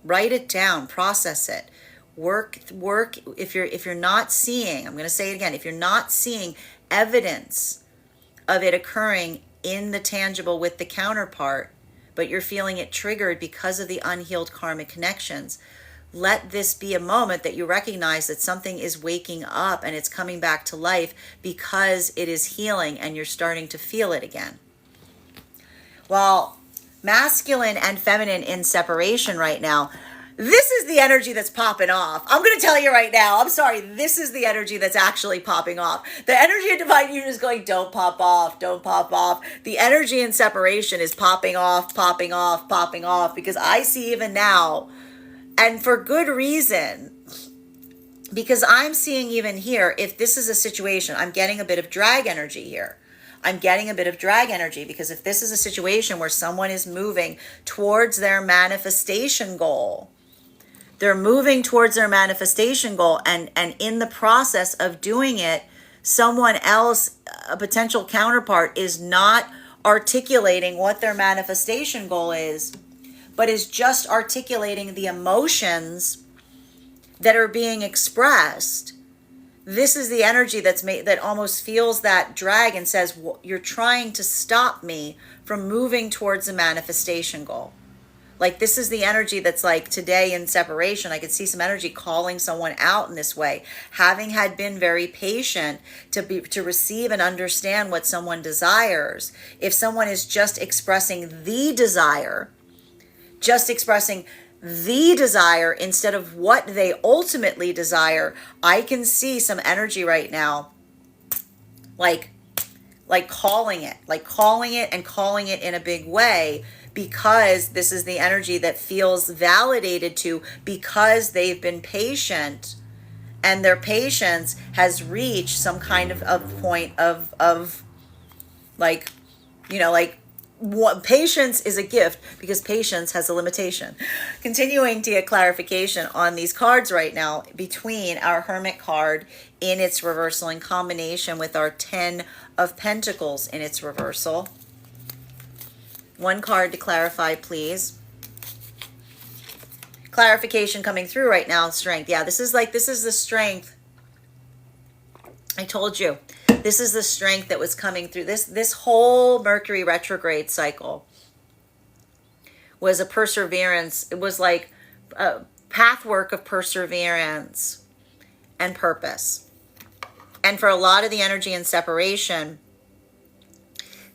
Speaker 1: Write it down, process it, work. If you're not seeing, I'm going to say it again, if you're not seeing evidence of it occurring in the tangible with the counterpart, but you're feeling it triggered because of the unhealed karmic connections, let this be a moment that you recognize that something is waking up and it's coming back to life because it is healing and you're starting to feel it again. Well, masculine and feminine in separation right now, this is the energy that's popping off. I'm going to tell you right now, I'm sorry, this is the energy that's actually popping off. The energy of divine union is going, don't pop off, don't pop off. The energy in separation is popping off, because I see even now, and for good reason, because I'm seeing even here, if this is a situation, I'm getting a bit of drag energy here. Because if this is a situation where someone is moving towards their manifestation goal, and in the process of doing it, someone else, a potential counterpart, is not articulating what their manifestation goal is, but is just articulating the emotions that are being expressed. This is the energy that almost feels that drag and says, well, you're trying to stop me from moving towards a manifestation goal. Like, this is the energy that's like today in separation. I could see some energy calling someone out in this way, having had been very patient to receive and understand what someone desires. If someone is just expressing the desire instead of what they ultimately desire, I can see some energy right now, like calling it in a big way, because this is the energy that feels validated to, because they've been patient and their patience has reached some kind of a point of like, what patience is a gift, because patience has a limitation. Continuing to get clarification on these cards right now, between our Hermit card in its reversal in combination with our 10 of Pentacles in its reversal. One card to clarify, please. Clarification coming through right now. Strength. Yeah, this is the strength. I told you, This is the strength that was coming through. This whole Mercury retrograde cycle was a perseverance. It was like a pathwork of perseverance and purpose. And for a lot of the energy in separation,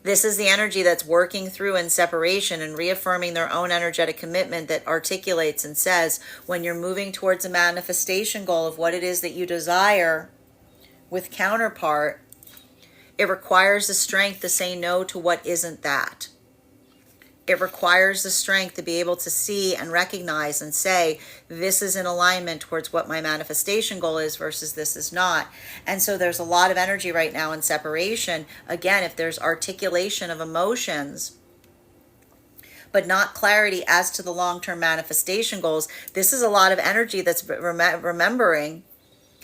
Speaker 1: this is the energy that's working through in separation and reaffirming their own energetic commitment that articulates and says, when you're moving towards a manifestation goal of what it is that you desire with counterpart, it requires the strength to say no to what isn't that. It requires the strength to be able to see and recognize and say, this is in alignment towards what my manifestation goal is versus this is not. And so there's a lot of energy right now in separation. Again, if there's articulation of emotions, but not clarity as to the long-term manifestation goals, this is a lot of energy that's remembering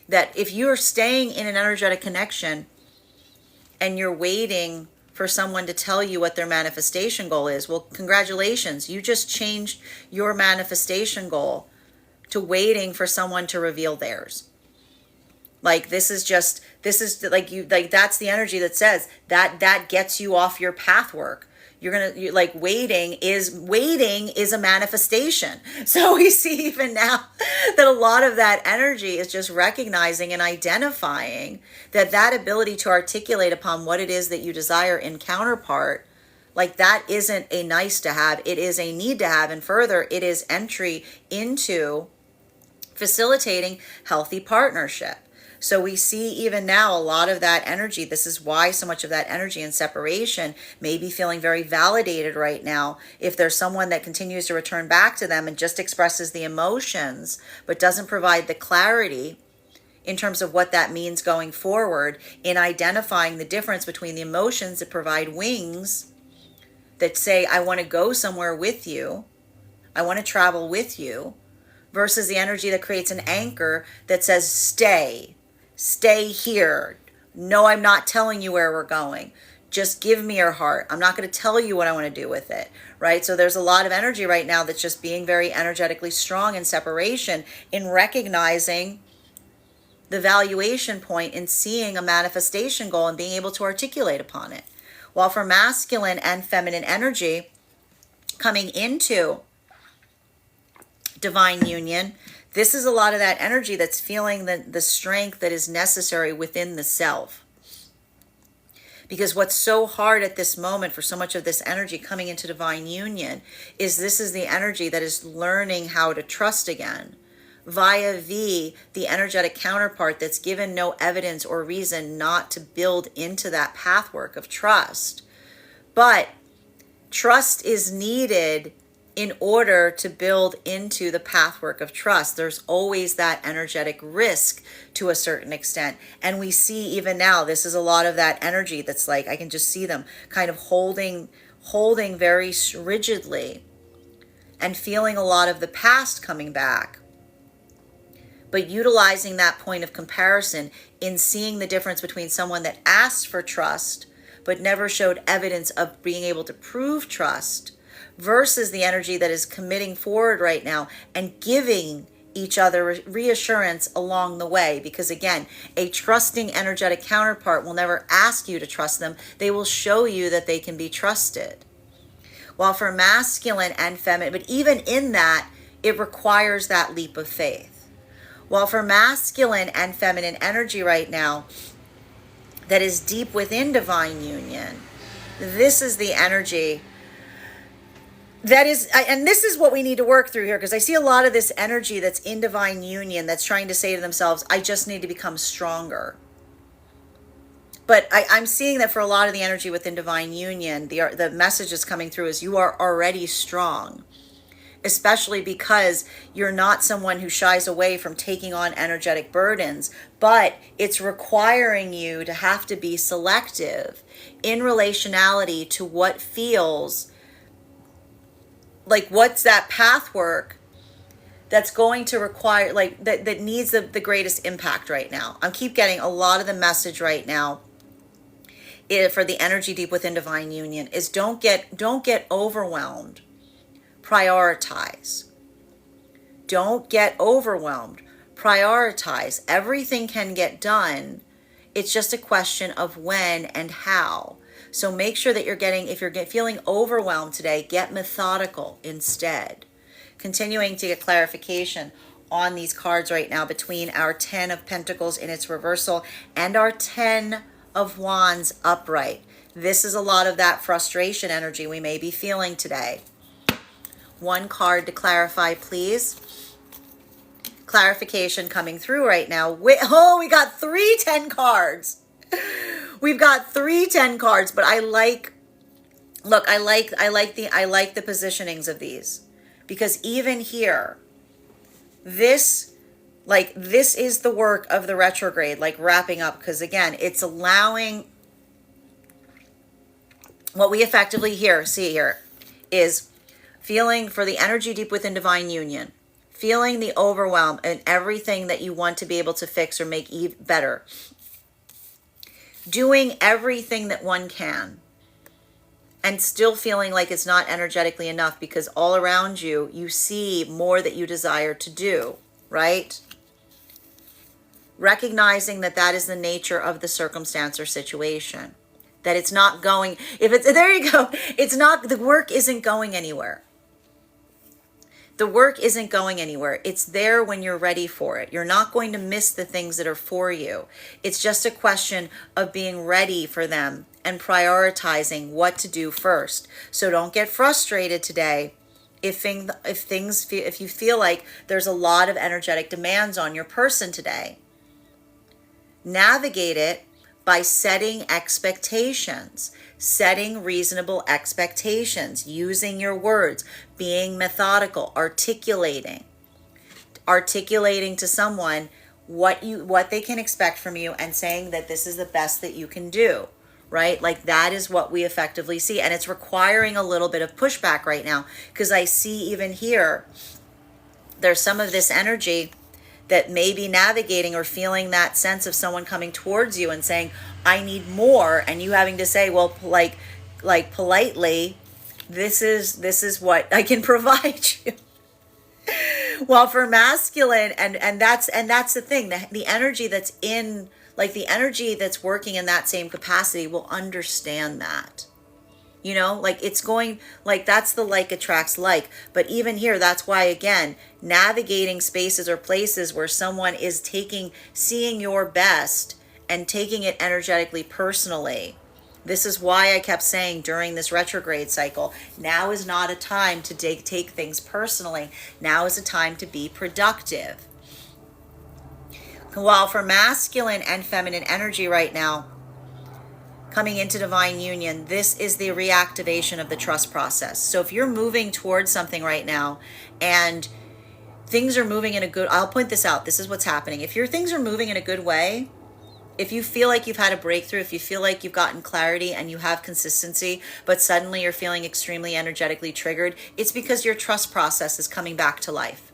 Speaker 1: that if you're staying in an energetic connection and you're waiting for someone to tell you what their manifestation goal is, well, congratulations, you just changed your manifestation goal to waiting for someone to reveal theirs. Like this is like you, like that's the energy that says that gets you off your path work. You're like waiting is a manifestation. So we see even now that a lot of that energy is just recognizing and identifying that ability to articulate upon what it is that you desire in counterpart, like that isn't a nice to have, it is a need to have. And further, it is entry into facilitating healthy partnership. So we see even now a lot of that energy. This is why so much of that energy in separation may be feeling very validated right now. If there's someone that continues to return back to them and just expresses the emotions, but doesn't provide the clarity in terms of what that means going forward, in identifying the difference between the emotions that provide wings, that say, I want to go somewhere with you, I want to travel with you, versus the energy that creates an anchor that says, stay here. No, I'm not telling you where we're going. Just give me your heart. I'm not going to tell you what I want to do with it, right? So there's a lot of energy right now that's just being very energetically strong in separation, in recognizing the valuation point, in seeing a manifestation goal and being able to articulate upon it. While for masculine and feminine energy coming into divine union, this is a lot of that energy that's feeling the strength that is necessary within the self. Because what's so hard at this moment for so much of this energy coming into divine union is this is the energy that is learning how to trust again. Via the energetic counterpart that's given no evidence or reason not to build into that pathwork of trust. But trust is needed in order to build into the pathwork of trust. There's always that energetic risk to a certain extent. And we see even now, this is a lot of that energy that's like, I can just see them kind of holding very rigidly and feeling a lot of the past coming back. But utilizing that point of comparison in seeing the difference between someone that asked for trust, but never showed evidence of being able to prove trust, versus the energy that is committing forward right now and giving each other reassurance along the way. Because again, a trusting energetic counterpart will never ask you to trust them. They will show you that they can be trusted. While for masculine and feminine, but even in that, it requires that leap of faith. While for masculine and feminine energy right now, that is deep within divine union, this is the energy that is, and this is what we need to work through here, because I see a lot of this energy that's in divine union that's trying to say to themselves, I just need to become stronger. But I'm seeing that for a lot of the energy within divine union, the message is coming through is you are already strong, especially because you're not someone who shies away from taking on energetic burdens, but it's requiring you to have to be selective in relationality to what feels like, what's that path work that's going to require, like, that needs the greatest impact right now. I keep getting a lot of the message right now for the energy deep within divine union is don't get overwhelmed. Prioritize. Don't get overwhelmed. Prioritize. Everything can get done It's just a question of when and how. So make sure that if you're feeling overwhelmed today, get methodical instead. Continuing to get clarification on these cards right now between our 10 of Pentacles in its reversal and our 10 of Wands upright. This is a lot of that frustration energy we may be feeling today. One card to clarify, please. Clarification coming through right now. We got 3 10 cards. We've got 3 10 cards, but I like the positionings of these, because even here, this is the work of the retrograde, like wrapping up, because again, it's allowing what we effectively see here is feeling for the energy deep within divine union, feeling the overwhelm and everything that you want to be able to fix or make better, doing everything that one can, and still feeling like it's not energetically enough because all around you, you see more that you desire to do, right? Recognizing that that is the nature of the circumstance or situation. That it's not going, there you go. It's not, the work isn't going anywhere. The work isn't going anywhere. It's there when you're ready for it. You're not going to miss the things that are for you. It's just a question of being ready for them and prioritizing what to do first. So don't get frustrated today if you feel like there's a lot of energetic demands on your person today. Navigate it by setting expectations, setting reasonable expectations, using your words, being methodical, articulating to someone what they can expect from you, and saying that this is the best that you can do, right? Like that is what we effectively see. And it's requiring a little bit of pushback right now, because I see even here, there's some of this energy that may be navigating or feeling that sense of someone coming towards you and saying, I need more. And you having to say, well, like politely, this is what I can provide you. Well, for masculine, and that's the thing, the energy that's in, like the energy that's working in that same capacity will understand that. You know, like it's going, like that's the like attracts like. But even here, that's why, again, navigating spaces or places where someone is seeing your best and taking it energetically personally. This is why I kept saying during this retrograde cycle, now is not a time to take things personally. Now is a time to be productive. While for masculine and feminine energy right now, coming into divine union, this is the reactivation of the trust process. So if you're moving towards something right now and things are moving in a good, I'll point this out, this is what's happening. If things are moving in a good way, if you feel like you've had a breakthrough, if you feel like you've gotten clarity and you have consistency, but suddenly you're feeling extremely energetically triggered, it's because your trust process is coming back to life.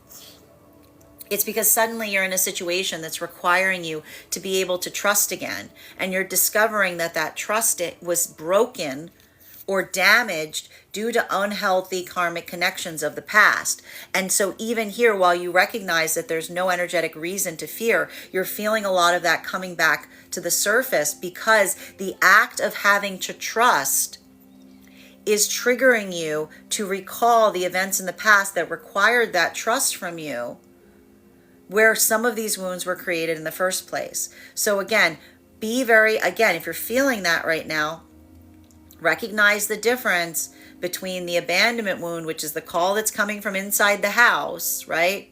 Speaker 1: It's because suddenly you're in a situation that's requiring you to be able to trust again. And you're discovering that trust was broken or damaged due to unhealthy karmic connections of the past. And so even here, while you recognize that there's no energetic reason to fear, you're feeling a lot of that coming back to the surface, because the act of having to trust is triggering you to recall the events in the past that required that trust from you, where some of these wounds were created in the first place. So again, if you're feeling that right now, recognize the difference between the abandonment wound, which is the call that's coming from inside the house, right?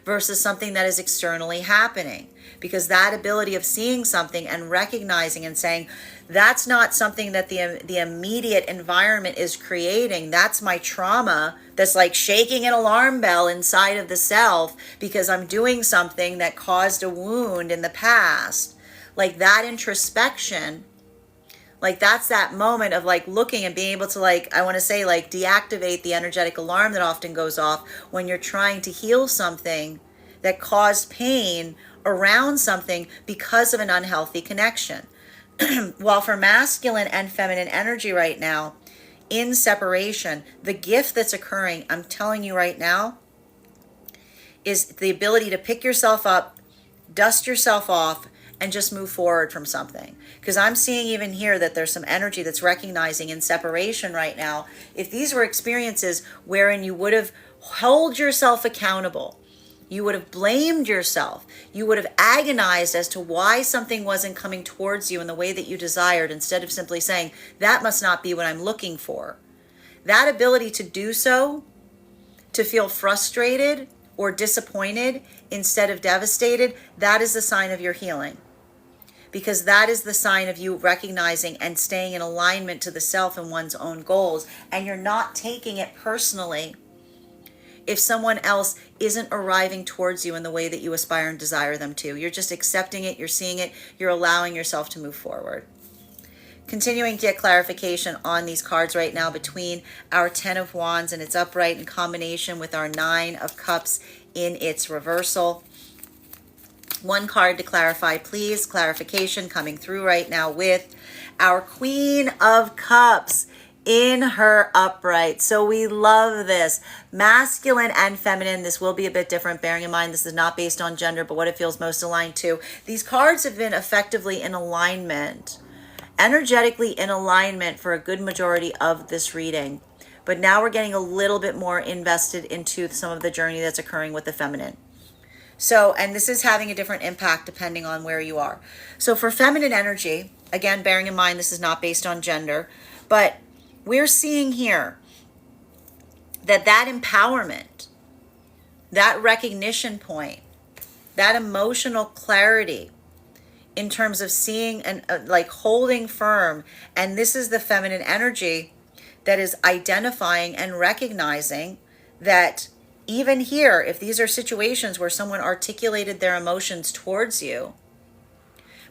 Speaker 1: Versus something that is externally happening. Because that ability of seeing something and recognizing and saying, that's not something that the immediate environment is creating. That's my trauma that's like shaking an alarm bell inside of the self because I'm doing something that caused a wound in the past. Like that introspection, like that's that moment of like looking and being able to I want to say deactivate the energetic alarm that often goes off when you're trying to heal something that caused pain around something because of an unhealthy connection. While for masculine and feminine energy right now, in separation, the gift that's occurring, I'm telling you right now, is the ability to pick yourself up, dust yourself off, and just move forward from something. Because I'm seeing even here that there's some energy that's recognizing in separation right now. If these were experiences wherein you would have held yourself accountable, you would have blamed yourself, you would have agonized as to why something wasn't coming towards you in the way that you desired, instead of simply saying, that must not be what I'm looking for. That ability to do so, to feel frustrated or disappointed instead of devastated, that is the sign of your healing. Because that is the sign of you recognizing and staying in alignment to the self and one's own goals. And you're not taking it personally if someone else isn't arriving towards you in the way that you aspire and desire them to. You're just accepting it, you're seeing it, you're allowing yourself to move forward. Continuing to get clarification on these cards right now between our 10 of Wands and its upright in combination with our 9 of Cups in its reversal. One card to clarify, please. Clarification coming through right now with our Queen of Cups in her upright. So we love this. Masculine and feminine. This will be a bit different, bearing in mind this is not based on gender, but what it feels most aligned to. These cards have been effectively in alignment, energetically in alignment for a good majority of this reading. But now we're getting a little bit more invested into some of the journey that's occurring with the feminine. So, and this is having a different impact depending on where you are. So for feminine energy, again, bearing in mind this is not based on gender, but we're seeing here that empowerment, that recognition point, that emotional clarity in terms of seeing and like holding firm. And this is the feminine energy that is identifying and recognizing that even here, if these are situations where someone articulated their emotions towards you,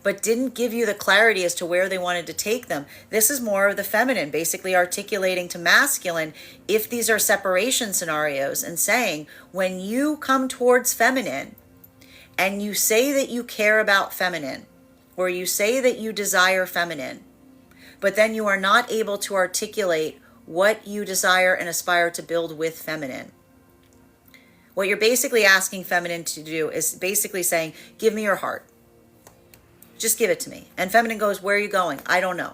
Speaker 1: but didn't give you the clarity as to where they wanted to take them, this is more of the feminine, basically articulating to masculine, if these are separation scenarios, and saying, when you come towards feminine and you say that you care about feminine, or you say that you desire feminine, but then you are not able to articulate what you desire and aspire to build with feminine. What you're basically asking feminine to do is basically saying, give me your heart. Just give it to me. And feminine goes, where are you going? I don't know.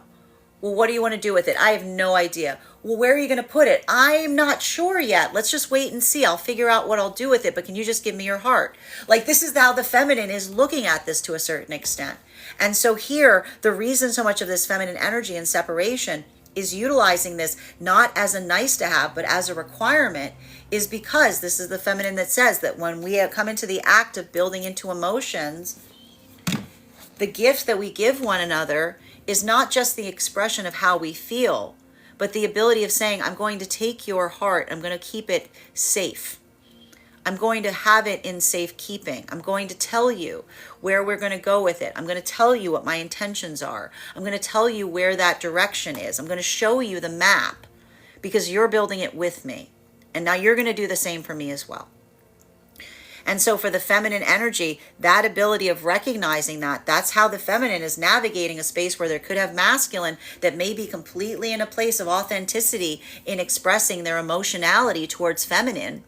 Speaker 1: Well, what do you want to do with it? I have no idea. Well, where are you going to put it? I'm not sure yet. Let's just wait and see. I'll figure out what I'll do with it, but can you just give me your heart? Like, this is how the feminine is looking at this to a certain extent. And so here, the reason so much of this feminine energy and separation is utilizing this not as a nice to have, but as a requirement, is because this is the feminine that says that when we come into the act of building into emotions, the gift that we give one another is not just the expression of how we feel, but the ability of saying, I'm going to take your heart, I'm going to keep it safe. I'm going to have it in safekeeping. I'm going to tell you where we're going to go with it. I'm going to tell you what my intentions are. I'm going to tell you where that direction is. I'm going to show you the map because you're building it with me. And now you're going to do the same for me as well. And so for the feminine energy, that ability of recognizing that's how the feminine is navigating a space where there could have masculine that may be completely in a place of authenticity in expressing their emotionality towards feminine.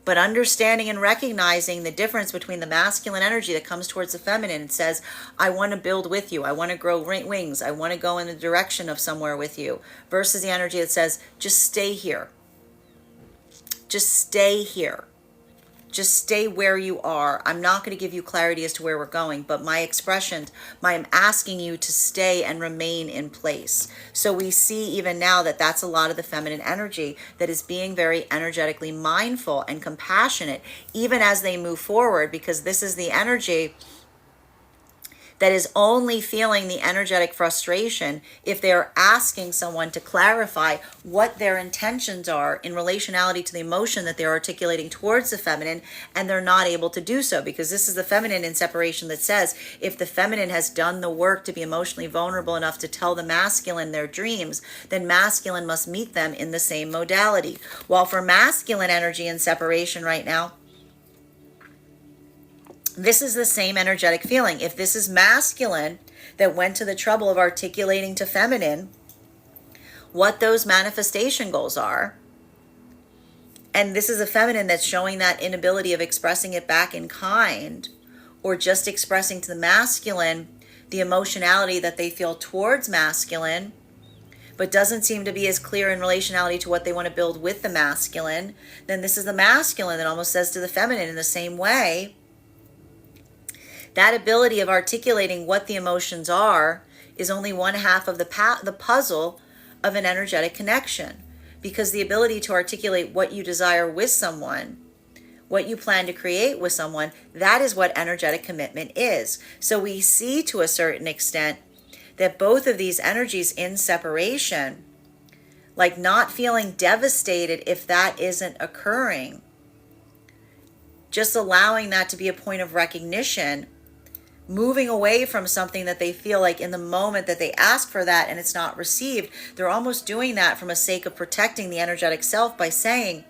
Speaker 1: But understanding and recognizing the difference between the masculine energy that comes towards the feminine and says, I want to build with you. I want to grow wings. I want to go in the direction of somewhere with you. Versus the energy that says, just stay here. Just stay here. Just stay where you are. I'm not going to give you clarity as to where we're going, but my expressions, I'm asking you to stay and remain in place. So we see even now that that's a lot of the feminine energy that is being very energetically mindful and compassionate, even as they move forward, because this is the energy that is only feeling the energetic frustration if they're asking someone to clarify what their intentions are in relationality to the emotion that they're articulating towards the feminine, and they're not able to do so, because this is the feminine in separation that says if the feminine has done the work to be emotionally vulnerable enough to tell the masculine their dreams, then masculine must meet them in the same modality. While for masculine energy in separation right now, this is the same energetic feeling. If this is masculine that went to the trouble of articulating to feminine what those manifestation goals are, and this is a feminine that's showing that inability of expressing it back in kind, or just expressing to the masculine the emotionality that they feel towards masculine, but doesn't seem to be as clear in relationality to what they want to build with the masculine, then this is the masculine that almost says to the feminine in the same way. That ability of articulating what the emotions are is only one half of the puzzle of an energetic connection, because the ability to articulate what you desire with someone, what you plan to create with someone, that is what energetic commitment is. So we see to a certain extent that both of these energies in separation, like not feeling devastated if that isn't occurring, just allowing that to be a point of recognition, moving away from something that they feel like in the moment that they ask for that and it's not received, they're almost doing that from a sake of protecting the energetic self by saying,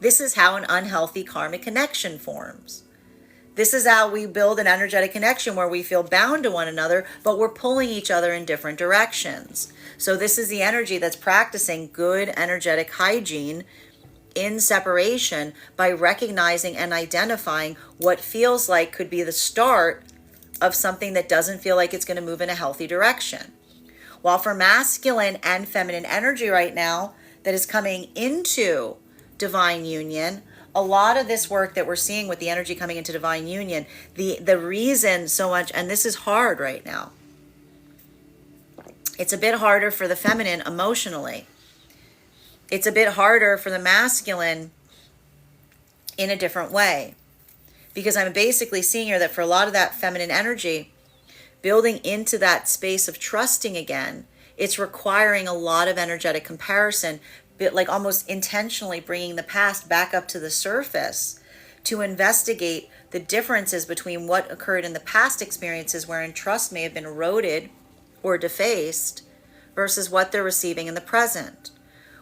Speaker 1: this is how an unhealthy karmic connection forms. This is how we build an energetic connection where we feel bound to one another, but we're pulling each other in different directions. So this is the energy that's practicing good energetic hygiene in separation by recognizing and identifying what feels like could be the start of something that doesn't feel like it's going to move in a healthy direction. While for masculine and feminine energy right now that is coming into divine union, a lot of this work that we're seeing with the energy coming into divine union, the reason so much, and this is hard right now, it's a bit harder for the feminine emotionally. It's a bit harder for the masculine in a different way. Because I'm basically seeing here that for a lot of that feminine energy, building into that space of trusting again, it's requiring a lot of energetic comparison, like almost intentionally bringing the past back up to the surface to investigate the differences between what occurred in the past experiences wherein trust may have been eroded or defaced versus what they're receiving in the present.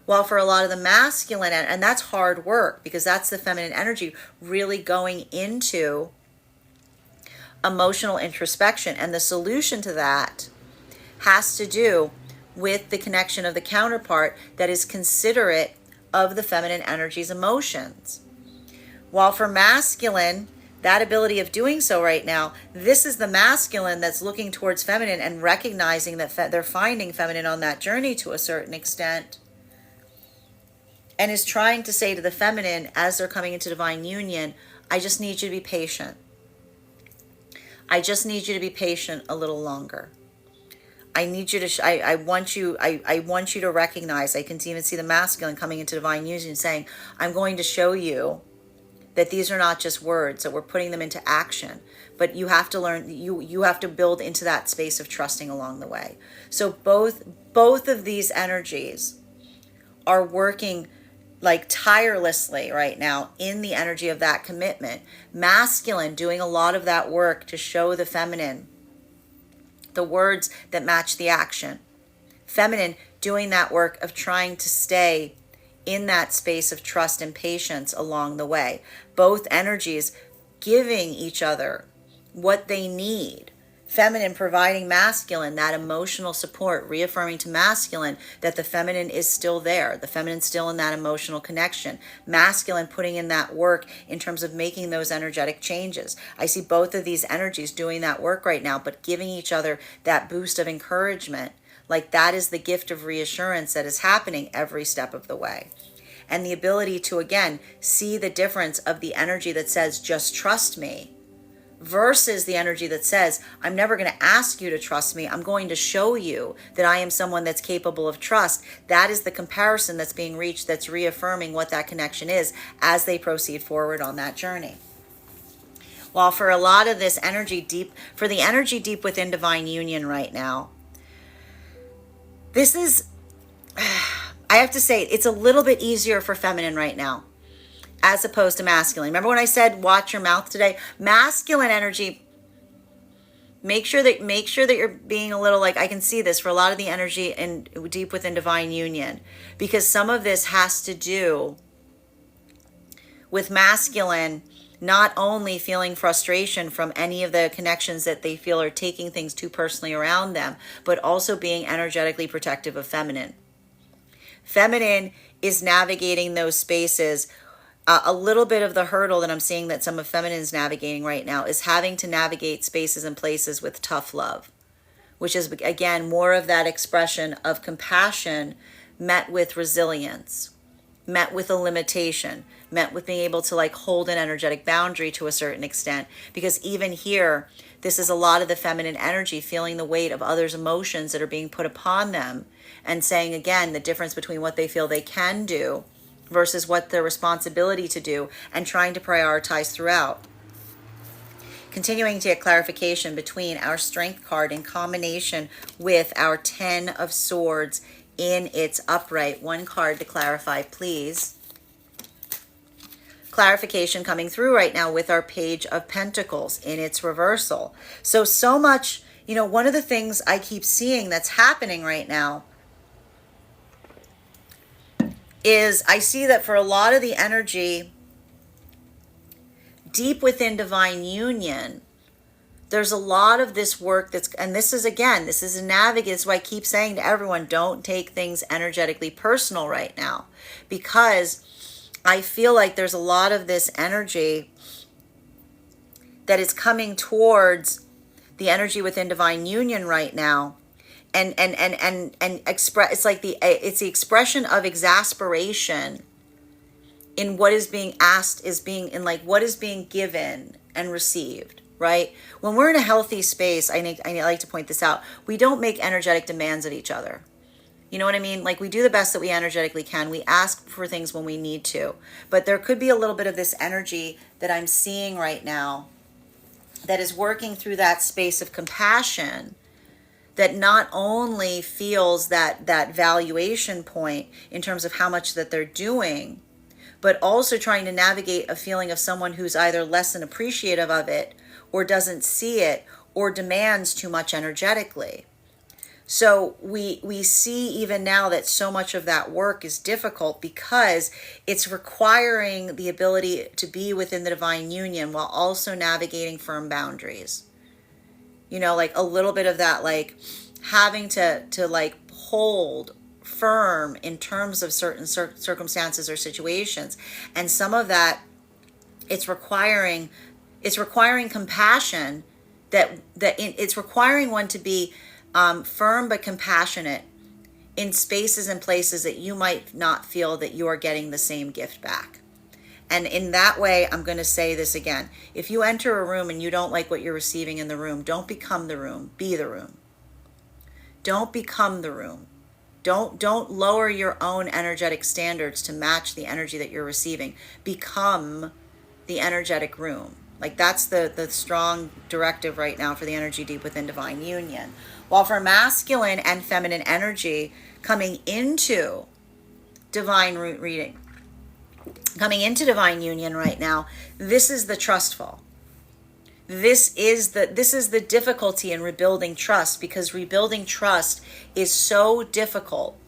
Speaker 1: While for a lot of the masculine, and that's hard work because that's the feminine energy really going into emotional introspection. And the solution to that has to do with the connection of the counterpart that is considerate of the feminine energy's emotions. While for masculine, that ability of doing so right now, this is the masculine that's looking towards feminine and recognizing that they're finding feminine on that journey to a certain extent, and is trying to say to the feminine as they're coming into divine union, I just need you to be patient. I just need you to be patient a little longer. I need you to, I want you to recognize, I can even see the masculine coming into divine union saying, I'm going to show you that these are not just words, that we're putting them into action, but you have to learn, you have to build into that space of trusting along the way. So both of these energies are working like tirelessly right now in the energy of that commitment. Masculine doing a lot of that work to show the feminine the words that match the action. Feminine doing that work of trying to stay in that space of trust and patience along the way. Both energies giving each other what they need. Feminine providing masculine that emotional support, reaffirming to masculine that the feminine is still there. The feminine's still in that emotional connection. Masculine putting in that work in terms of making those energetic changes. I see both of these energies doing that work right now, but giving each other that boost of encouragement. Like that is the gift of reassurance that is happening every step of the way. And the ability to, again, see the difference of the energy that says, just trust me, versus the energy that says, I'm never going to ask you to trust me. I'm going to show you that I am someone that's capable of trust. That is the comparison that's being reached, that's reaffirming what that connection is as they proceed forward on that journey. While for a lot of this energy deep, for the energy deep within divine union right now, this is, I have to say, it's a little bit easier for feminine right now as opposed to masculine. Remember when I said watch your mouth today? Masculine energy, make sure that you're being a little, like, I can see this for a lot of the energy in deep within divine union, because some of this has to do with masculine not only feeling frustration from any of the connections that they feel are taking things too personally around them, but also being energetically protective of feminine. Feminine is navigating those spaces A little bit of the hurdle that I'm seeing that some of feminine's navigating right now is having to navigate spaces and places with tough love, which is, again, more of that expression of compassion met with resilience, met with a limitation, met with being able to like hold an energetic boundary to a certain extent. Because even here, this is a lot of the feminine energy, feeling the weight of others' emotions that are being put upon them, and saying, again, the difference between what they feel they can do versus what their responsibility to do, and trying to prioritize throughout. Continuing to get clarification between our Strength card in combination with our 10 of Swords in its upright. One card to clarify, please. Clarification coming through right now with our Page of Pentacles in its reversal. So much, one of the things I keep seeing that's happening right now is I see that for a lot of the energy deep within divine union, there's a lot of this work and this is a navigate. It's why I keep saying to everyone, don't take things energetically personal right now, because I feel like there's a lot of this energy that is coming towards the energy within divine union right now. And express, it's the expression of exasperation in what is being asked, what is being given and received, right? When we're in a healthy space, I like to point this out, we don't make energetic demands of each other. You know what I mean? Like, we do the best that we energetically can. We ask for things when we need to. But there could be a little bit of this energy that I'm seeing right now that is working through that space of compassion, that not only feels that valuation point in terms of how much that they're doing, but also trying to navigate a feeling of someone who's either less than appreciative of it, or doesn't see it, or demands too much energetically. So we see even now that so much of that work is difficult because it's requiring the ability to be within the divine union while also navigating firm boundaries. Like a little bit of that, like having to like hold firm in terms of certain circumstances or situations. And some of that, it's requiring compassion, it's requiring one to be firm but compassionate in spaces and places that you might not feel that you are getting the same gift back. And in that way, I'm going to say this again. If you enter a room and you don't like what you're receiving in the room, don't become the room. Be the room. Don't become the room. Don't lower your own energetic standards to match the energy that you're receiving. Become the energetic room. Like, that's the strong directive right now for the energy deep within divine union. While for masculine and feminine energy coming into divine reading, coming into divine union right now, this is the trustful. This is the difficulty in rebuilding trust, because rebuilding trust is so difficult.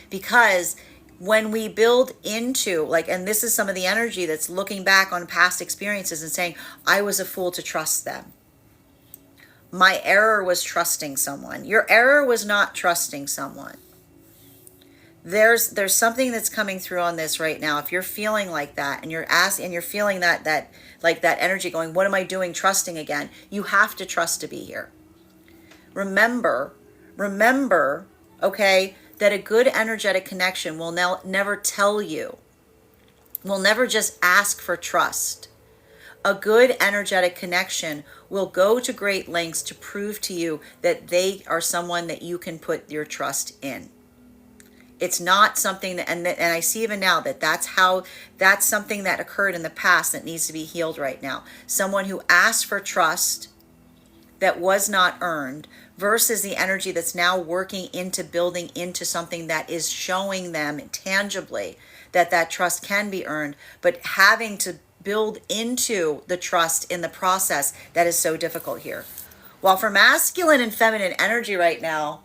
Speaker 1: Because when we build into, and this is some of the energy that's looking back on past experiences and saying, I was a fool to trust them. My error was trusting someone. Your error was not trusting someone. There's something that's coming through on this right now. If you're feeling like that and you're feeling that energy going, what am I doing trusting again? You have to trust to be here. Remember, okay, that a good energetic connection will never tell you, will never just ask for trust. A good energetic connection will go to great lengths to prove to you that they are someone that you can put your trust in. It's not something that, and I see even now that's something that occurred in the past that needs to be healed right now. Someone who asked for trust that was not earned versus the energy that's now working into building into something that is showing them tangibly that trust can be earned, but having to build into the trust in the process, that is so difficult here. While for masculine and feminine energy right now,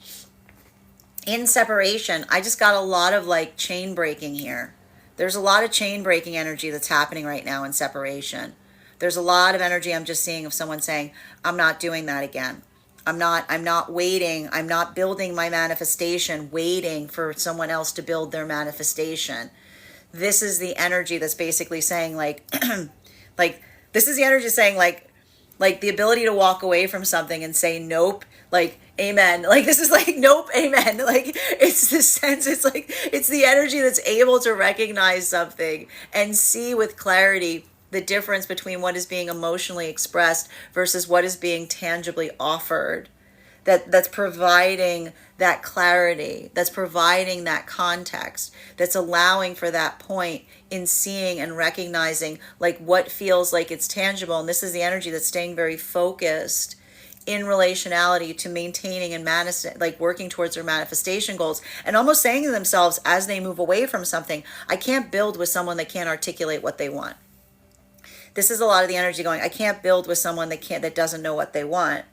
Speaker 1: in separation, I just got a lot of chain breaking here. There's a lot of chain breaking energy that's happening right now in separation. There's a lot of energy I'm just seeing of someone saying, I'm not doing that again. I'm not waiting. I'm not building my manifestation, waiting for someone else to build their manifestation. this is the energy that's basically saying like, like, this is the energy saying like the ability to walk away from something and say nope, like amen, like this is like nope, amen, like it's this sense, it's like it's the energy that's able to recognize something and see with clarity the difference between what is being emotionally expressed versus what is being tangibly offered, that's providing that clarity, that's providing that context, that's allowing for that point in seeing and recognizing like what feels like it's tangible. And this is the energy that's staying very focused in relationality to maintaining and like working towards their manifestation goals, and almost saying to themselves as they move away from something, I can't build with someone that can't articulate what they want. This is a lot of the energy going, I can't build with someone that doesn't know what they want.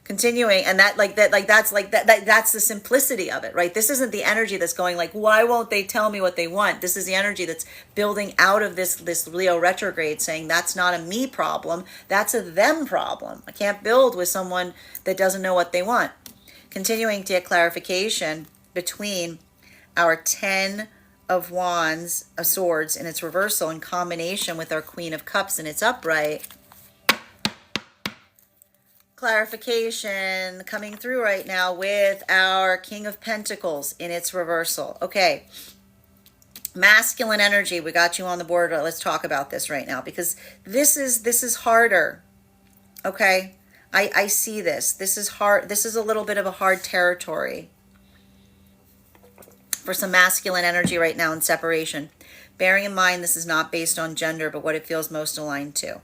Speaker 1: Continuing, and that's the simplicity of it, right? This isn't the energy that's going like, why won't they tell me what they want? This is the energy that's building out of this Leo retrograde, saying that's not a me problem, that's a them problem. I can't build with someone that doesn't know what they want. Continuing to get clarification between our 10 of Wands, of Swords in its reversal in combination with our Queen of Cups in its upright. Clarification coming through right now with our King of Pentacles in its reversal. Okay, masculine energy, we got you on the board. Let's talk about this right now, because this is harder. Okay, I see this. This is hard. This is a little bit of a hard territory for some masculine energy right now in separation. Bearing in mind this is not based on gender, but what it feels most aligned to.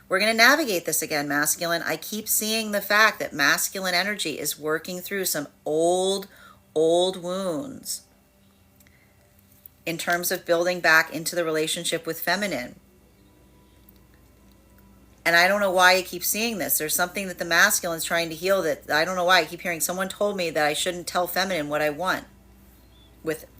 Speaker 1: We're going to navigate this again, masculine. I keep seeing the fact that masculine energy is working through some old wounds in terms of building back into the relationship with feminine. And I don't know why I keep seeing this. There's something that the masculine is trying to heal, that I don't know why I keep hearing. Someone told me that I shouldn't tell feminine what I want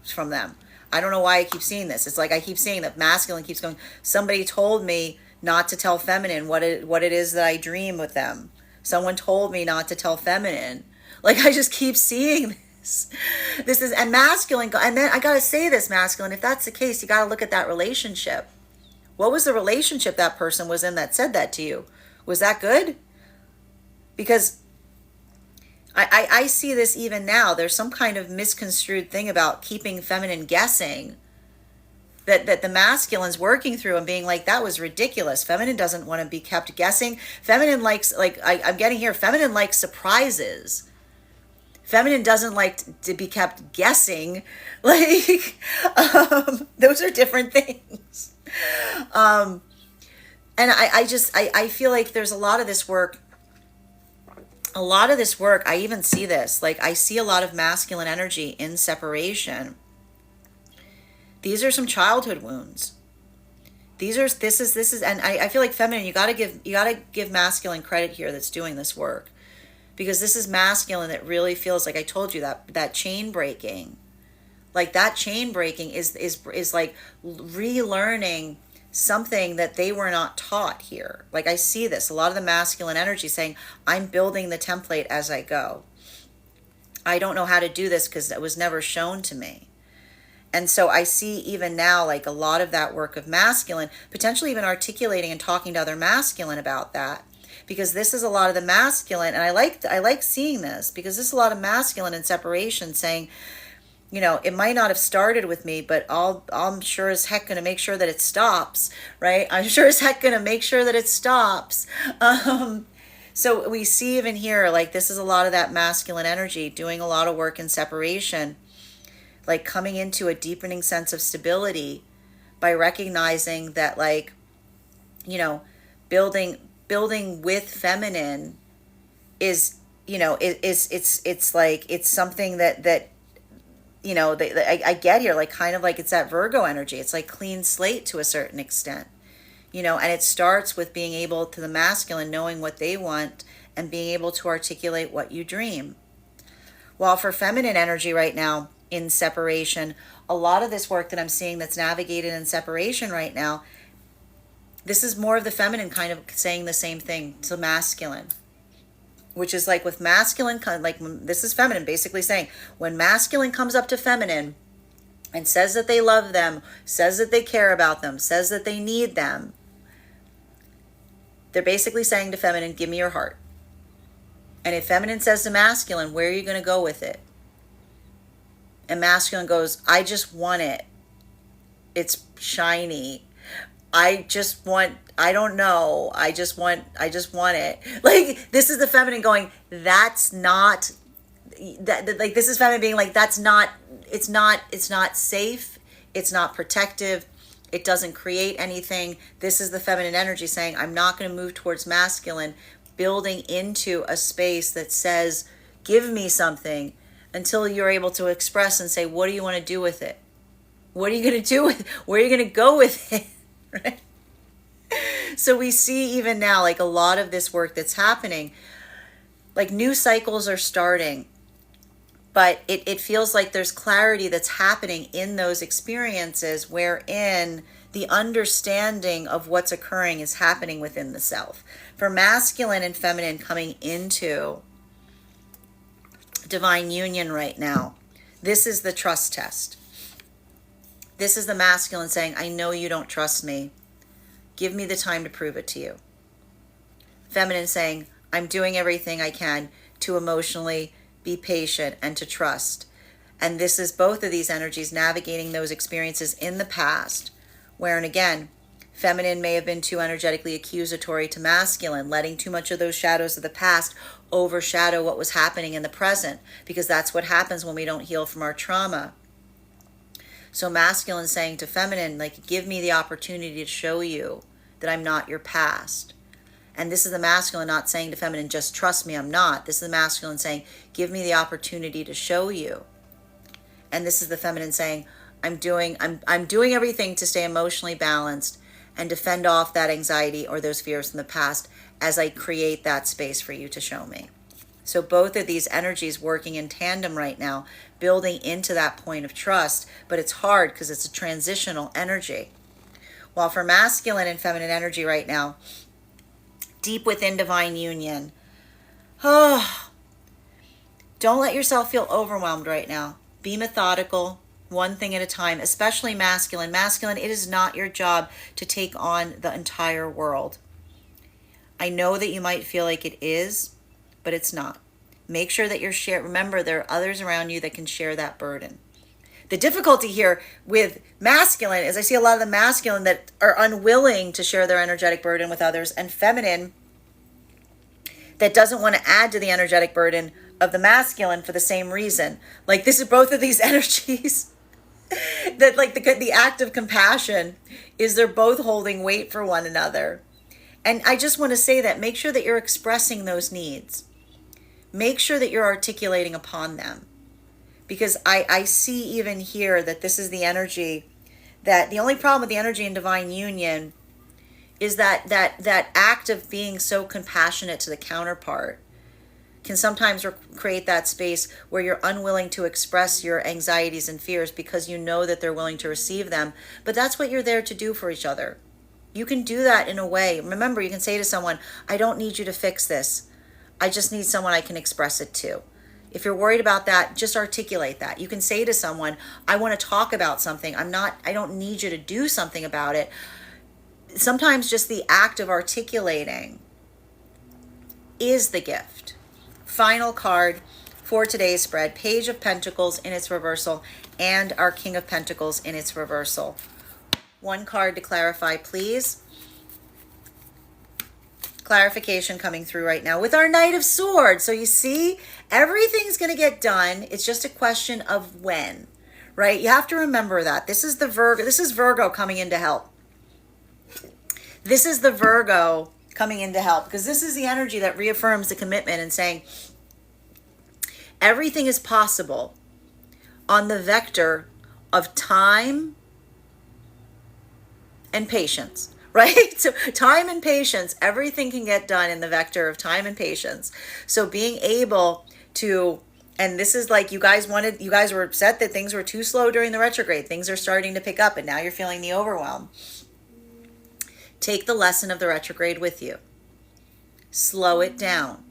Speaker 1: from them. I don't know why I keep seeing this. It's like I keep seeing that masculine keeps going, somebody told me not to tell feminine what it is that I dream with them. Someone told me not to tell feminine. Like I just keep seeing this. This is, and masculine, and then I gotta say this, masculine, if that's the case, you gotta look at that relationship. What was the relationship that person was in that said that to you? Was that good? Because I see this even now. There's some kind of misconstrued thing about keeping feminine guessing that the masculine's working through and being like, that was ridiculous. Feminine doesn't want to be kept guessing. Feminine likes, like I'm getting here, feminine likes surprises. Feminine doesn't like to be kept guessing. Like, those are different things. And I feel like there's a lot of this work, I even see this, like I see a lot of masculine energy in separation. These are some childhood wounds. This is, and I feel like feminine, you gotta give masculine credit here that's doing this work, because this is masculine that really feels like, I told you, that chain breaking, like that chain breaking is like relearning something that they were not taught here. Like I see this, a lot of the masculine energy saying, I'm building the template as I go. I don't know how to do this because it was never shown to me. And so I see even now, like a lot of that work of masculine, potentially even articulating and talking to other masculine about that, because this is a lot of the masculine. And I like seeing this, because this is a lot of masculine in separation saying, you know, it might not have started with me, but I'm sure as heck going to make sure that it stops, right? I'm sure as heck going to make sure that it stops. So we see even here, like this is a lot of that masculine energy doing a lot of work in separation, like coming into a deepening sense of stability by recognizing that, like, you know, building with feminine is, you know, it's like, it's something that you know, I get here, like kind of like it's that Virgo energy. It's like clean slate to a certain extent, you know, and it starts with being able to the masculine, knowing what they want and being able to articulate what you dream. While for feminine energy right now in separation, a lot of this work that I'm seeing that's navigated in separation right now, this is more of the feminine kind of saying the same thing to masculine, which is like with masculine, like this is feminine basically saying, when masculine comes up to feminine, and says that they love them, says that they care about them, says that they need them, they're basically saying to feminine, give me your heart. And if feminine says to masculine, where are you going to go with it? And masculine goes, I just want it. It's shiny. I don't know. I just want it. Like, this is the feminine going, that's not, like, this is feminine being like, it's not safe. It's not protective. It doesn't create anything. This is the feminine energy saying, I'm not going to move towards masculine, building into a space that says, give me something, until you're able to express and say, what do you want to do with it? What are you going to do with it? Where are you going to go with it? Right? So we see even now, like, a lot of this work that's happening, like, new cycles are starting, but it feels like there's clarity that's happening in those experiences wherein the understanding of what's occurring is happening within the self. For masculine and feminine coming into divine union right now, this is the trust test. This is the masculine saying, I know you don't trust me. Give me the time to prove it to you. Feminine saying, I'm doing everything I can to emotionally be patient and to trust. And this is both of these energies navigating those experiences in the past, wherein again, feminine may have been too energetically accusatory to masculine, letting too much of those shadows of the past overshadow what was happening in the present, because that's what happens when we don't heal from our trauma. So masculine saying to feminine, like, give me the opportunity to show you that I'm not your past. And this is the masculine not saying to feminine, just trust me, I'm not. This is the masculine saying, give me the opportunity to show you. And this is the feminine saying, I'm doing everything to stay emotionally balanced and to fend off that anxiety or those fears in the past as I create that space for you to show me. So both of these energies working in tandem right now, building into that point of trust, but it's hard because it's a transitional energy. While for masculine and feminine energy right now, deep within divine union, don't let yourself feel overwhelmed right now. Be methodical, one thing at a time, especially masculine. Masculine, it is not your job to take on the entire world. I know that you might feel like it is, but it's not. Make sure that you're remember, there are others around you that can share that burden. The difficulty here with masculine is I see a lot of the masculine that are unwilling to share their energetic burden with others, and feminine that doesn't want to add to the energetic burden of the masculine for the same reason. Like, this is both of these energies that, like, the act of compassion is they're both holding weight for one another. And I just want to say that make sure that you're expressing those needs. Make sure that you're articulating upon them. Because I see even here that this is the energy that the only problem with the energy in divine union is that act of being so compassionate to the counterpart can sometimes create that space where you're unwilling to express your anxieties and fears because you know that they're willing to receive them. But that's what you're there to do for each other. You can do that in a way. Remember, you can say to someone, I don't need you to fix this. I just need someone I can express it to. If you're worried about that, just articulate that. You can say to someone, I want to talk about something. I don't need you to do something about it. Sometimes just the act of articulating is the gift. Final card for today's spread, Page of Pentacles in its reversal and our King of Pentacles in its reversal. One card to clarify, please. Clarification coming through right now with our Knight of Swords. So you see, everything's going to get done. It's just a question of when, right? You have to remember that. This is Virgo coming in to help. This is the Virgo coming in to help, because this is the energy that reaffirms the commitment and saying everything is possible on the vector of time and patience, right? So time and patience, everything can get done in the vector of time and patience. So being able to, and this is like you guys were upset that things were too slow during the retrograde. Things are starting to pick up and now you're feeling the overwhelm. Take the lesson of the retrograde with you. Slow it down.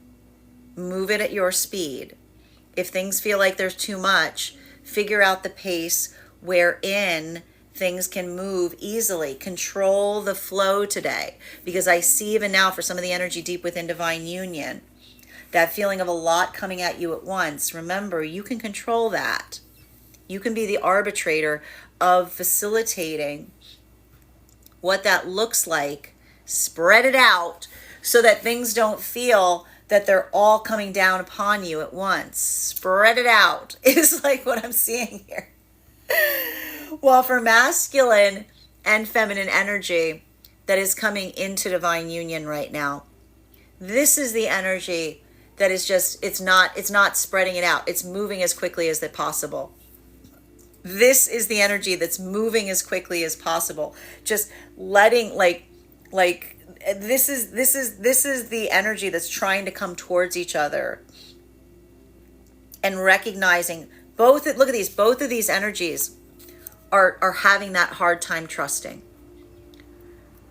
Speaker 1: Move it at your speed. If things feel like there's too much, figure out the pace wherein things can move easily. Control the flow today, because I see even now for some of the energy deep within divine union, that feeling of a lot coming at you at once. Remember, you can control that. You can be the arbitrator of facilitating what that looks like. Spread it out so that things don't feel that they're all coming down upon you at once. Spread it out is like what I'm seeing here. Well, for masculine and feminine energy that is coming into divine union right now, this is the energy that is just, it's not spreading it out. It's moving as quickly as possible. This is the energy that's moving as quickly as possible. Just letting, this is the energy that's trying to come towards each other and recognizing both. Look at these, both of these energies are having that hard time trusting.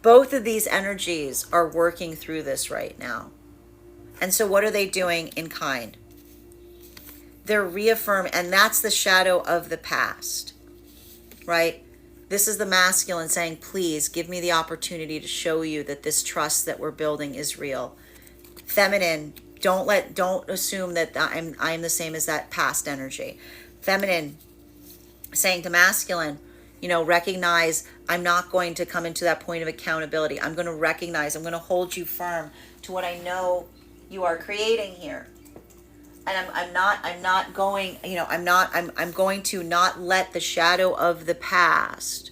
Speaker 1: Both of these energies are working through this right now. And so what are they doing in kind? They're reaffirming, and that's the shadow of the past, right? This is the masculine saying, please give me the opportunity to show you that this trust that we're building is real. Feminine, don't assume that I'm the same as that past energy. Feminine saying to masculine, recognize I'm not going to come into that point of accountability. I'm going to recognize, I'm going to hold you firm to what I know you are creating here. And I'm going to not let the shadow of the past,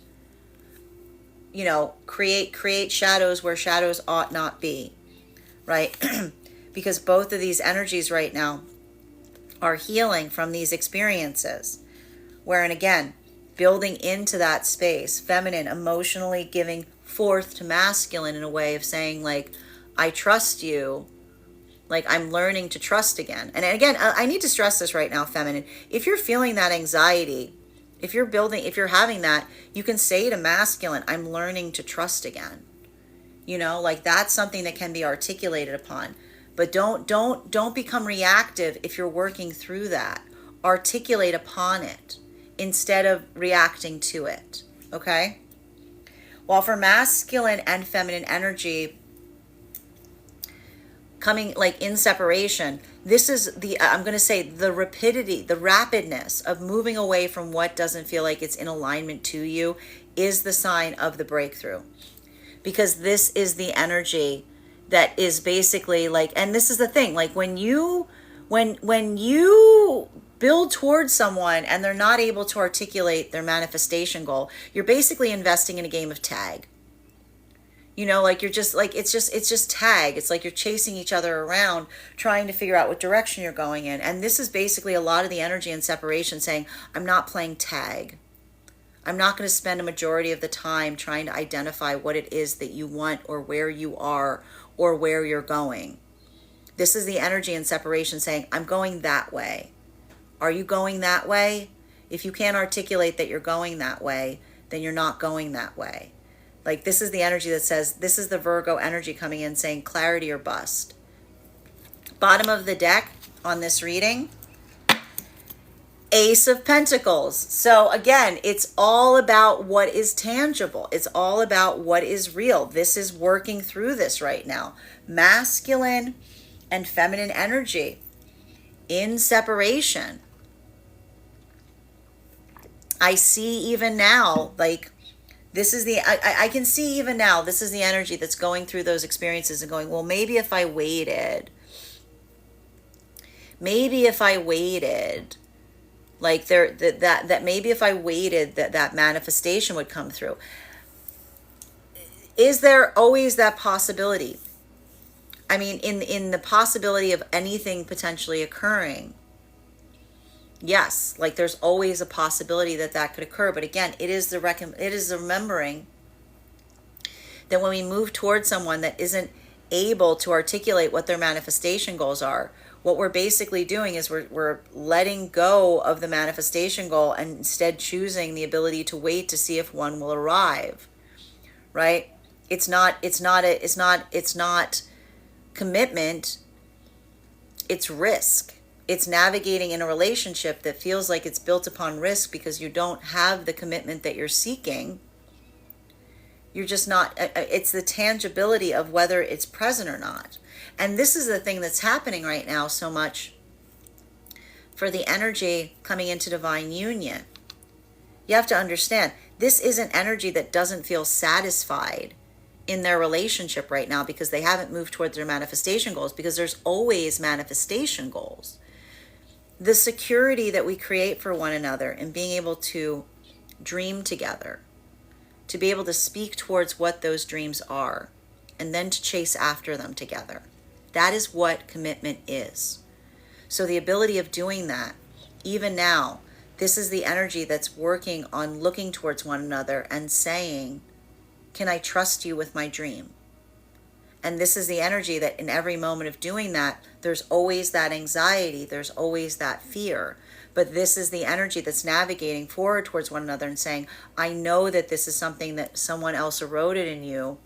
Speaker 1: create shadows where shadows ought not be, right? Because both of these energies right now are healing from these experiences. Wherein again, building into that space, feminine emotionally giving forth to masculine in a way of saying, like, I trust you. Like, I'm learning to trust again. And again, I need to stress this right now, feminine. If you're feeling that anxiety, if you're having that, you can say to masculine, I'm learning to trust again. That's something that can be articulated upon. But don't become reactive if you're working through that. Articulate upon it instead of reacting to it. Okay? While for masculine and feminine energy coming in separation, this is I'm going to say the rapidity, the rapidness of moving away from what doesn't feel like it's in alignment to you is the sign of the breakthrough. Because this is the energy that is basically and this is the thing, when you build towards someone and they're not able to articulate their manifestation goal, you're basically investing in a game of tag. You're just it's just tag. It's like you're chasing each other around, trying to figure out what direction you're going in. And this is basically a lot of the energy in separation saying, I'm not playing tag. I'm not going to spend a majority of the time trying to identify what it is that you want or where you are or where you're going. This is the energy in separation saying, I'm going that way. Are you going that way? If you can't articulate that you're going that way, then you're not going that way. This is the energy that says, this is the Virgo energy coming in saying clarity or bust. Bottom of the deck on this reading, Ace of Pentacles. So again, it's all about what is tangible. It's all about what is real. This is working through this right now. Masculine and feminine energy in separation. I see even now, this is I can see even now, this is the energy that's going through those experiences and going, well, maybe if I waited, maybe if I waited that manifestation would come through. Is there always that possibility? I mean, in the possibility of anything potentially occurring, yes, there's always a possibility that could occur. But again, it is remembering that when we move towards someone that isn't able to articulate what their manifestation goals are, what we're basically doing is we're letting go of the manifestation goal and instead choosing the ability to wait to see if one will arrive. Right? It's not commitment. It's risk. it's navigating in a relationship that feels like it's built upon risk because you don't have the commitment that you're seeking. You're just not, it's the tangibility of whether it's present or not. And this is the thing that's happening right now so much for the energy coming into divine union. You have to understand, this isn't energy that doesn't feel satisfied in their relationship right now because they haven't moved towards their manifestation goals, because there's always manifestation goals. The security that we create for one another and being able to dream together, to be able to speak towards what those dreams are, and then to chase after them together. That is what commitment is. So the ability of doing that, even now, this is the energy that's working on looking towards one another and saying, can I trust you with my dream? And this is the energy that in every moment of doing that, there's always that anxiety, there's always that fear. But this is the energy that's navigating forward towards one another and saying, I know that this is something that someone else eroded in you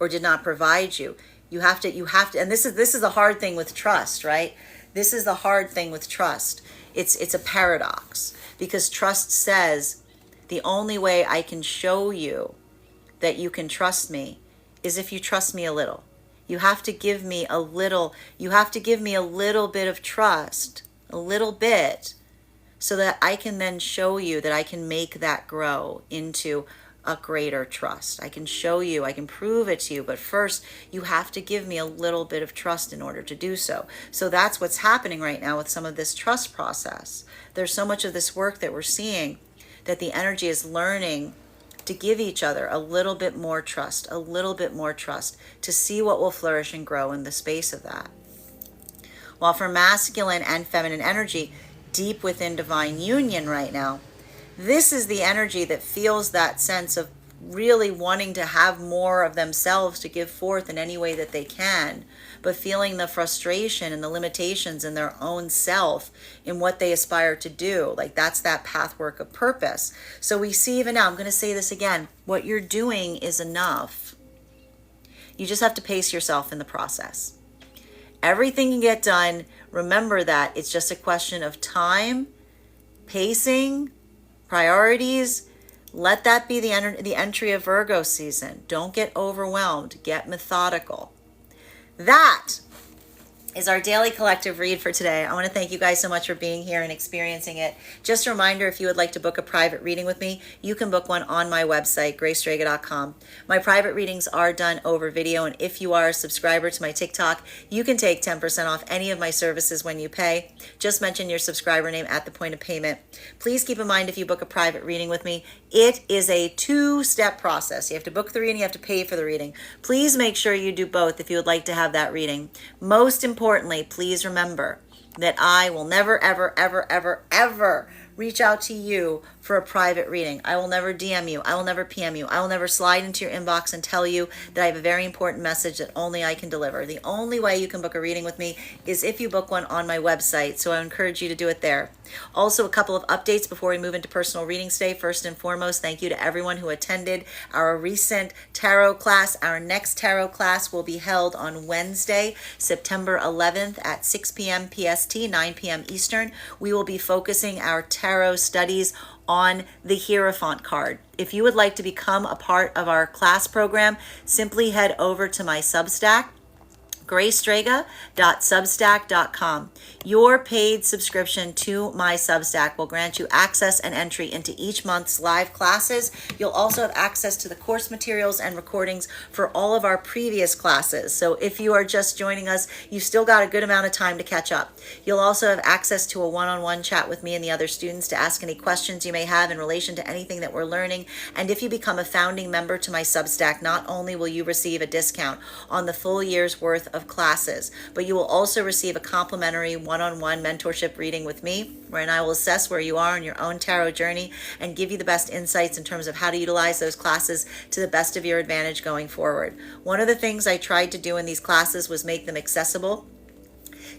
Speaker 1: or did not provide you. You have to, and this is the hard thing with trust, right? This is the hard thing with trust. It's a paradox, because trust says the only way I can show you that you can trust me is if you trust me a little. You have to give me a little, bit of trust, a little bit, so that I can then show you that I can make that grow into a greater trust. I can show you, I can prove it to you, but first you have to give me a little bit of trust in order to do so. So that's what's happening right now with some of this trust process. There's so much of this work that we're seeing that the energy is learning to give each other a little bit more trust, to see what will flourish and grow in the space of that. While for masculine and feminine energy, deep within divine union right now, this is the energy that feels that sense of really wanting to have more of themselves to give forth in any way that they can, but feeling the frustration and the limitations in their own self in what they aspire to do. Like, that's that pathwork of purpose. So we see even now, I'm going to say this again, what you're doing is enough. You just have to pace yourself in the process. Everything can get done. Remember that it's just a question of time, pacing, priorities. Let that be the entry of Virgo season. Don't get overwhelmed. Get methodical. That is our daily collective read for today. I want to thank you guys so much for being here and experiencing it. Just a reminder, if you would like to book a private reading with me, you can book one on my website, graystrega.com. My private readings are done over video, and if you are a subscriber to my TikTok, you can take 10% off any of my services when you pay. Just mention your subscriber name at the point of payment. Please keep in mind, if you book a private reading with me, it is a two-step process. You have to book the reading, you have to pay for the reading. Please make sure you do both if you would like to have that reading. Most importantly, please remember that I will never, ever, ever, ever, ever reach out to you for a private reading. I will never DM you. I will never PM you. I will never slide into your inbox and tell you that I have a very important message that only I can deliver. The only way you can book a reading with me is if you book one on my website, so I encourage you to do it there. Also, a couple of updates before we move into personal readings today. First and foremost, thank you to everyone who attended our recent tarot class. Our next tarot class will be held on Wednesday, September 11th at 6 p.m. PST, 9 p.m. Eastern. We will be focusing our tarot studies on the Hierophant card. If you would like to become a part of our class program, simply head over to my Substack, graystrega.substack.com. Your paid subscription to my Substack will grant you access and entry into each month's live classes. You'll also have access to the course materials and recordings for all of our previous classes. So if you are just joining us, you've still got a good amount of time to catch up. You'll also have access to a one-on-one chat with me and the other students to ask any questions you may have in relation to anything that we're learning. And if you become a founding member to my Substack, not only will you receive a discount on the full year's worth of classes, but you will also receive a complimentary one-on-one mentorship reading with me, wherein I will assess where you are in your own tarot journey and give you the best insights in terms of how to utilize those classes to the best of your advantage going forward. One of the things I tried to do in these classes was make them accessible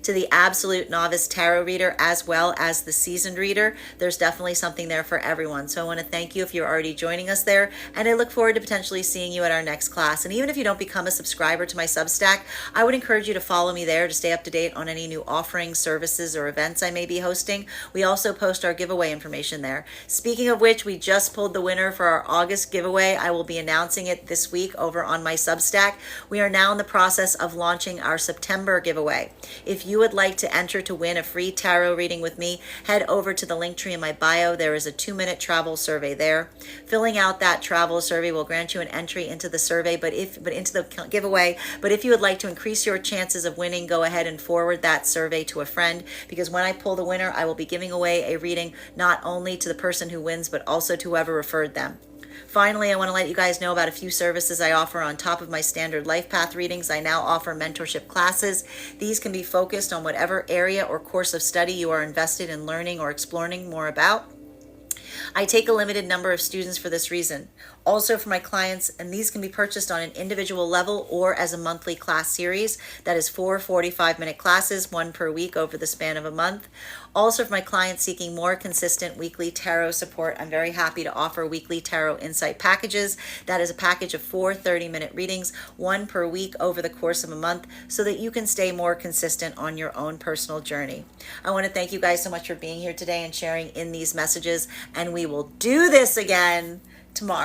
Speaker 1: to the absolute novice tarot reader as well as the seasoned reader. There's definitely something there for everyone. So I want to thank you if you're already joining us there, and I look forward to potentially seeing you at our next class. And even if you don't become a subscriber to my Substack, I would encourage you to follow me there to stay up to date on any new offerings, services, or events I may be hosting. We also post our giveaway information there. Speaking of which, we just pulled the winner for our August giveaway. I will be announcing it this week over on my Substack. We are now in the process of launching our September giveaway. If you would like to enter to win a free tarot reading with me, head over to the link tree in my bio. There is a 2-minute travel survey there. Filling out that travel survey will grant you an entry into the survey, but into the giveaway. But if you would like to increase your chances of winning, go ahead and forward that survey to a friend, because when I pull the winner, I will be giving away a reading not only to the person who wins, but also to whoever referred them. Finally, I want to let you guys know about a few services I offer on top of my standard life path readings. I now offer mentorship classes. These can be focused on whatever area or course of study you are invested in learning or exploring more about. I take a limited number of students for this reason. Also for my clients, and these can be purchased on an individual level or as a monthly class series. That is 4 45-minute classes, 1 per week over the span of a month. Also for my clients seeking more consistent weekly tarot support, I'm very happy to offer weekly tarot insight packages. That is a package of 4 30-minute readings, 1 per week over the course of a month, so that you can stay more consistent on your own personal journey. I want to thank you guys so much for being here today and sharing in these messages, and we will do this again tomorrow.